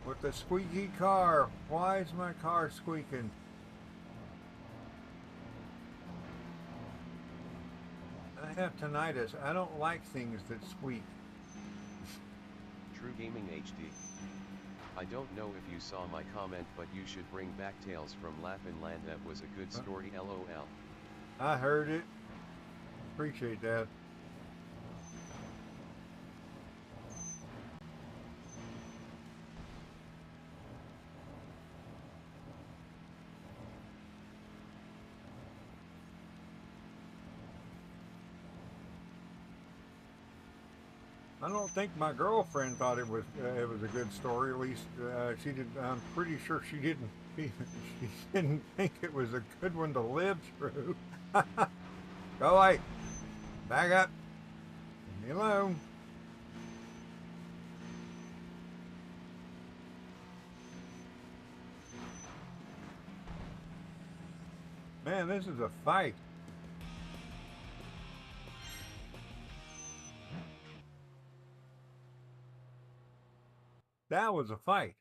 with the squeaky car. Why is my car squeaking? I have tinnitus. I don't like things that squeak. True Gaming HD. I don't know if you saw my comment, but you should bring back Tales from Laugh-In-Land. That was a good story, LOL. I heard it. Appreciate that. I don't think my girlfriend thought it was a good story. At least she did. I'm pretty sure she didn't. She didn't think it was a good one to live through. Go away. Back up. Leave me alone. Man, this is a fight. That was a fight.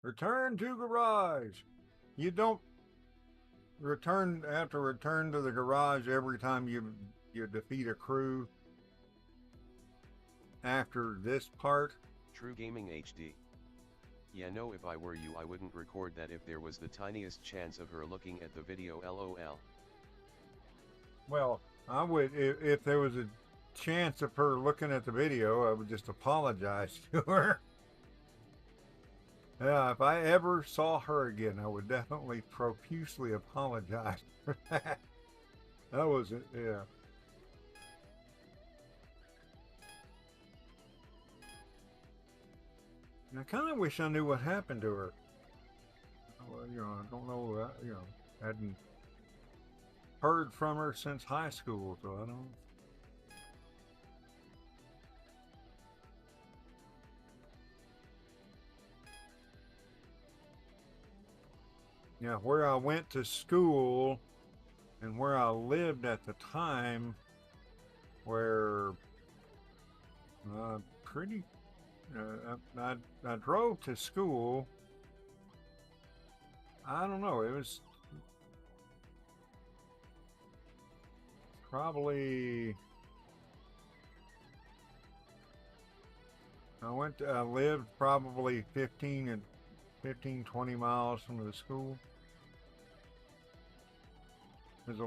Return to garage. You don't have to return to the garage every time you defeat a crew after this part. True Gaming HD. Yeah, no, if I were you, I wouldn't record that if there was the tiniest chance of her looking at the video, LOL. Well, I would, if there was a chance of her looking at the video, I would just apologize to her. Yeah, if I ever saw her again, I would definitely profusely apologize for that. That was it, yeah. I kind of wish I knew what happened to her. Well, I don't know, hadn't heard from her since high school, so I don't. Yeah, where I went to school and where I lived at the time, where pretty, I drove to school. I don't know, it was probably, I lived probably 15, 20 miles from the school. Because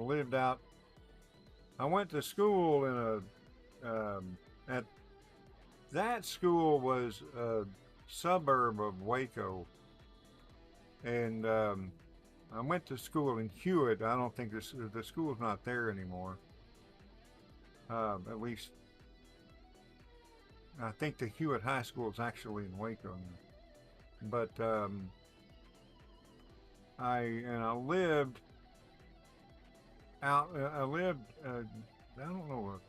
I went to school in at that school was a suburb of Waco. And I went to school in Hewitt. I don't think the school's not there anymore. At least, I think the Hewitt High School is actually in Waco. but I lived out. I lived. I don't know.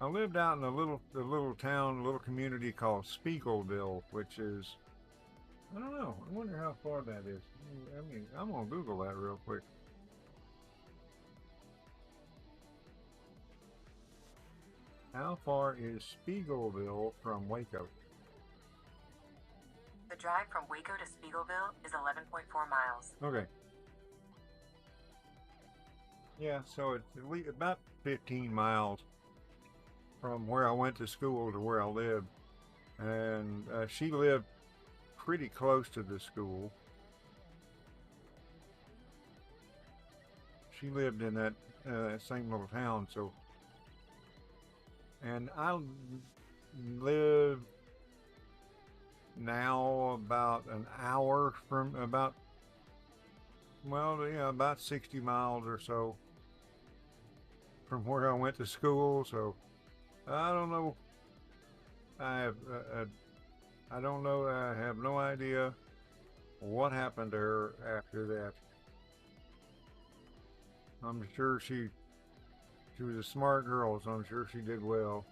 I lived out in a little town, a little community called Spiegelville, which is, I don't know. I wonder how far that is. I mean, I'm gonna Google that real quick. How far is Spiegelville from Waco? The drive from Waco to Spiegelville is 11.4 miles. Okay. Yeah, so it's at least about 15 miles from where I went to school to where I lived. And she lived pretty close to the school. She lived in that same little town, so. And I live now about an hour from about 60 miles or so from where I went to school. So I don't know. I don't know. I have no idea what happened to her after that. I'm sure she was a smart girl, so I'm sure she did well.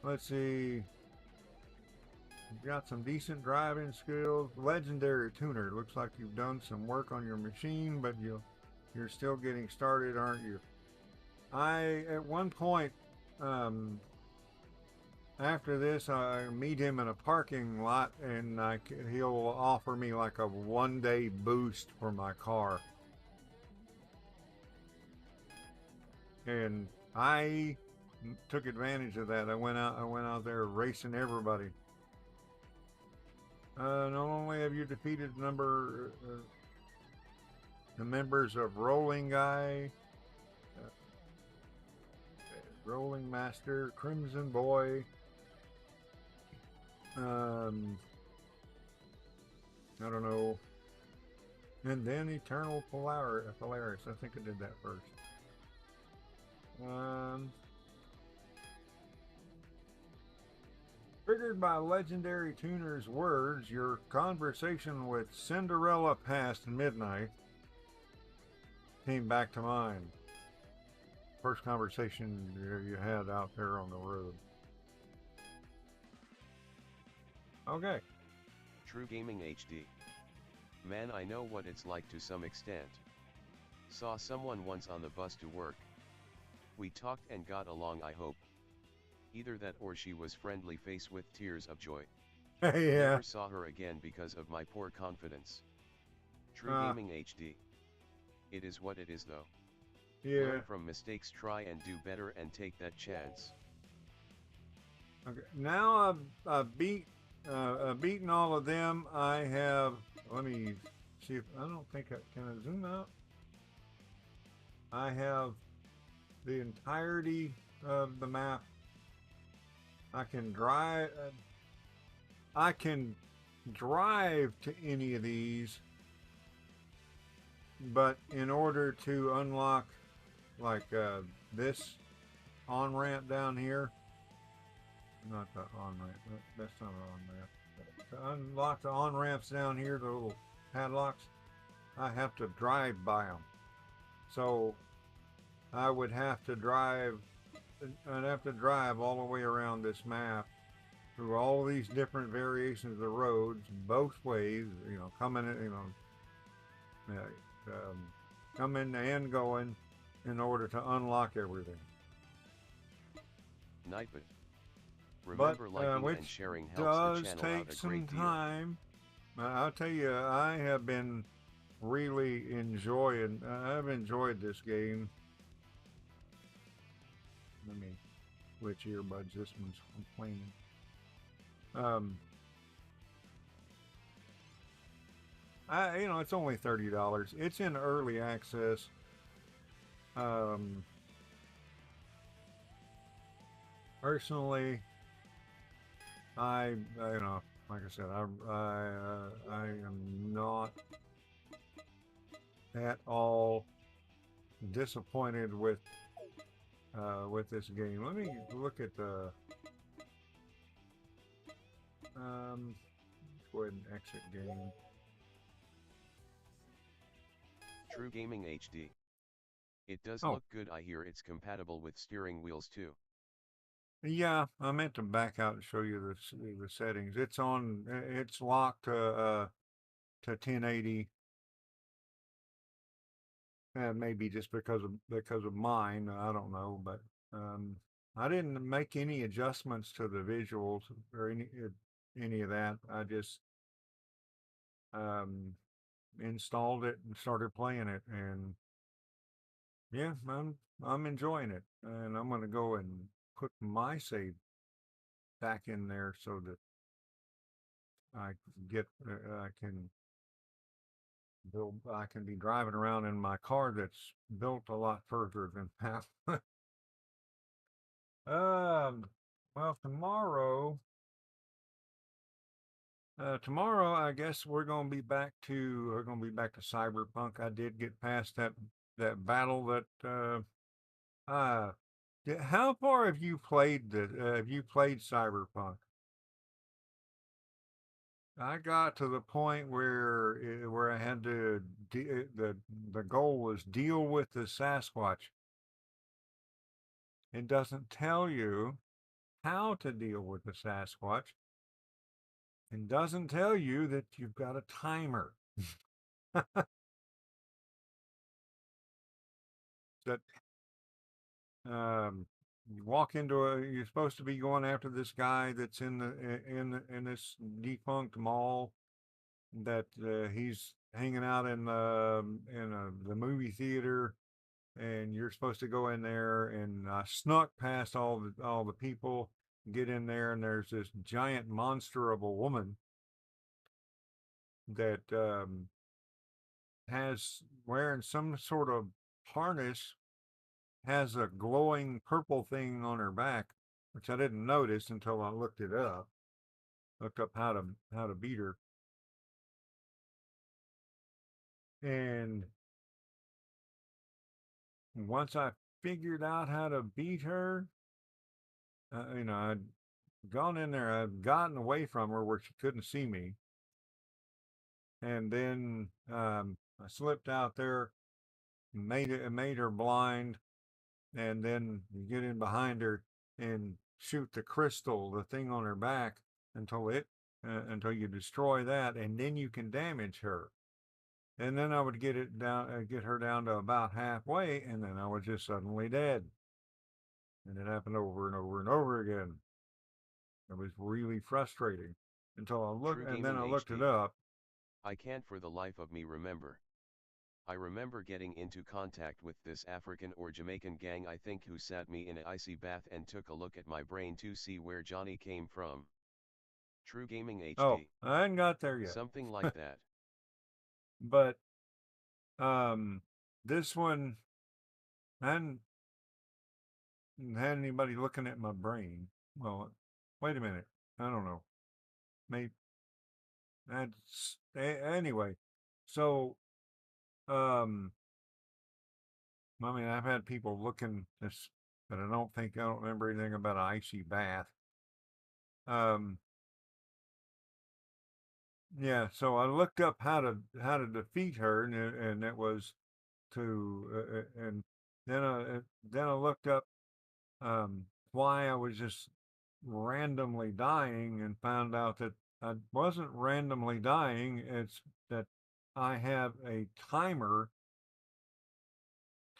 Let's see. Got some decent driving skills. Legendary tuner. Looks like you've done some work on your machine, but you're still getting started, aren't you? At one point, after this, I meet him in a parking lot, and he'll offer me like a one-day boost for my car. And I took advantage of that. I went out there racing everybody. Not only have you defeated the members of Rolling Guy, Rolling Master, Crimson Boy, I don't know, and then Eternal Polaris. I think I did that first. Triggered by Legendary Tuner's words, your conversation with Cinderella past midnight came back to mind. First conversation you had out there on the road. Okay. True Gaming HD. Man, I know what it's like to some extent. Saw someone once on the bus to work. We talked and got along, I hope. Either that or she was friendly face with tears of joy. Yeah. Never saw her again because of my poor confidence. True Gaming HD. It is what it is though. Yeah. Learn from mistakes, try and do better and take that chance. Okay. Now I've beaten all of them. I have, let me see if, I don't think can I zoom out? I have the entirety of the map. I can drive to any of these, but in order to unlock like this on-ramp down here, not the on-ramp, that's not an on-ramp. To unlock the on-ramps down here, the little padlocks, I have to drive by them. So I would have to drive all the way around this map through all these different variations of the roads, both ways, coming in, coming and going in order to unlock everything. Nightbot. Remember, liking and sharing helps the channel out a great deal. Time. I'll tell you, I have been really I've enjoyed this game. Let me switch earbuds. This one's complaining. It's only $30. It's in early access. Personally, like I said, I am not at all disappointed with this game. Let me look at the Let's go ahead and exit game. True Gaming HD. It does Oh, look good. I hear it's compatible with steering wheels too. yeah, I meant to back out and show you the settings. It's on. It's locked to 1080. Maybe just because of mine. I don't know, but um, I didn't make any adjustments to the visuals or any of that. I just um, installed it and started playing it, and yeah, I'm enjoying it, and I'm gonna go and put my save back in there so that I I can be driving around in my car that's built a lot further than that. Well, tomorrow I guess we're gonna be back to Cyberpunk. I did get past that battle that uh how far have you played Cyberpunk? I got to the point where I had to the goal was deal with the Sasquatch. It doesn't tell you how to deal with the Sasquatch. It doesn't tell you that you've got a timer. That you walk you're supposed to be going after this guy that's in this defunct mall that he's hanging out in the movie theater, and you're supposed to go in there, and I snuck past all the people, get in there, and there's this giant monster of a woman that has wearing some sort of harness, has a glowing purple thing on her back, which I didn't notice until I looked it up. Looked up how to beat her, and once I figured out how to beat her, I'd gone in there, I'd gotten away from her where she couldn't see me, and then I slipped out there, made her blind, and then you get in behind her and shoot the crystal, the thing on her back, until you destroy that, and then you can damage her. And then I would get her down to about halfway, and then I was just suddenly dead. And it happened over and over and over again. It was really frustrating True and then Gaming I looked it HD. up. I can't for the life of me remember. I remember getting into contact with this African or Jamaican gang I think who sat me in an icy bath and took a look at my brain to see where Johnny came from. True Gaming Oh, HD. I hadn't got there yet. Something like that. But um, this one I hadn't anybody looking at my brain. Well, wait a minute. I don't know. Maybe anyway. So um, I mean, I've had people looking this, but I don't remember anything about an icy bath. Um, yeah. So I looked up how to defeat her, and it was and then I looked up um, why I was just randomly dying, and found out that I wasn't randomly dying. It's that I have a timer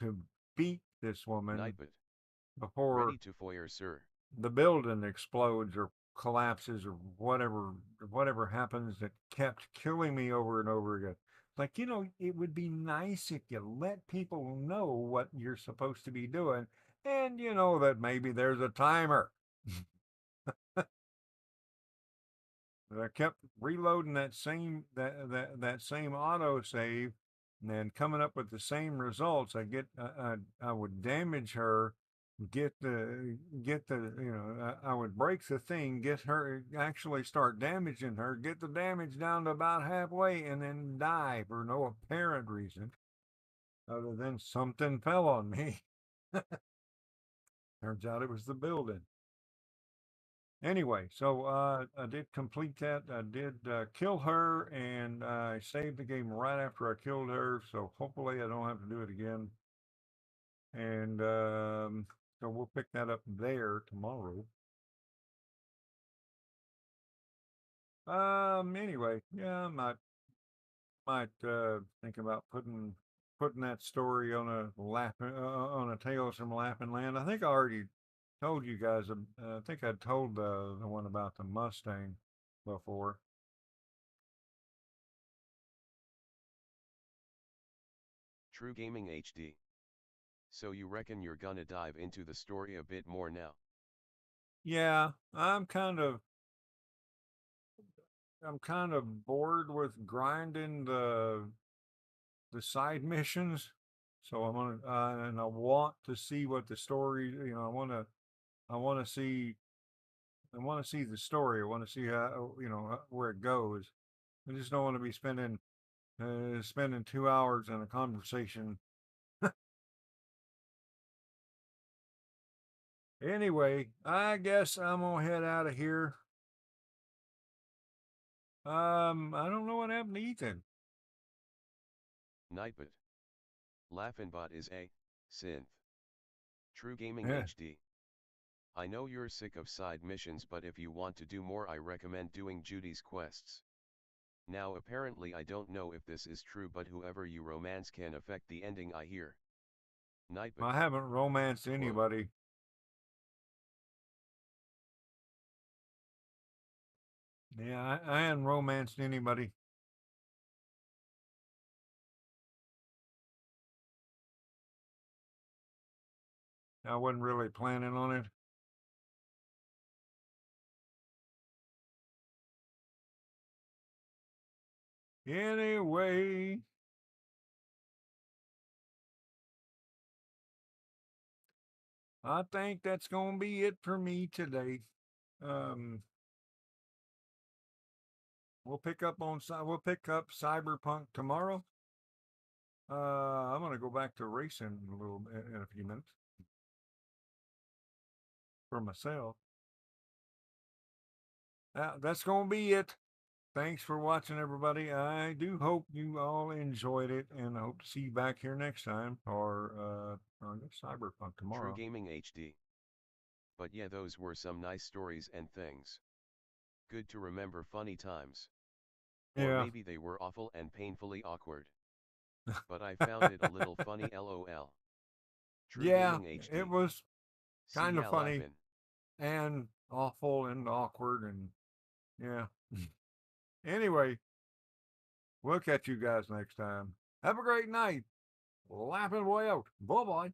to beat this woman Nightbot. before Ready to foyer, sir. the building explodes or collapses or whatever happens that kept killing me over and over again. Like, it would be nice if you let people know what you're supposed to be doing, and that maybe there's a timer. I kept reloading that same auto save, and coming up with the same results. I would damage her, I would break the thing, get her actually start damaging her, get the damage down to about halfway, and then die for no apparent reason other than something fell on me. Turns out it was the building. Anyway, so I did complete that. I did kill her, and I saved the game right after I killed her. So hopefully I don't have to do it again. And so we'll pick that up there tomorrow. Anyway, yeah, I might think about putting that story on on a Tales from Laughing Land. I think I already told you guys. I think I told the one about the Mustang before. True Gaming HD. So you reckon you're gonna dive into the story a bit more now? Yeah, I'm kind of bored with grinding the side missions. So I'm gonna and I want to see what the story. I want to see I want to see the story. I want to see how where it goes. I just don't want to be spending 2 hours in a conversation. Anyway, I guess I'm gonna head out of here. I don't know what happened to Ethan. Nightbot. LaffinBot is a synth. True Gaming Yeah. HD. I know you're sick of side missions, but if you want to do more, I recommend doing Judy's quests. Now apparently I don't know if this is true, but whoever you romance can affect the ending, I hear. Nightbot. I haven't romanced Quote. anybody. Yeah, I hadn't romanced anybody. I wasn't really planning on it. Anyway, I think that's gonna be it for me today. Um, we'll pick up Cyberpunk tomorrow. I'm gonna go back to racing a little bit in a few minutes for myself. That's gonna be it. Thanks for watching, everybody. I do hope you all enjoyed it, and I hope to see you back here next time on Cyberpunk True tomorrow. Gaming HD. But yeah, those were some nice stories and things. Good to remember funny times. Or Yeah. maybe they were awful and painfully awkward. But I found it a little funny, lol. True Yeah, Gaming it HD. was See kind of ya, funny Laffin. and awful and awkward, and yeah. Anyway, we'll catch you guys next time. Have a great night. LaffinBoy out. Bye bye.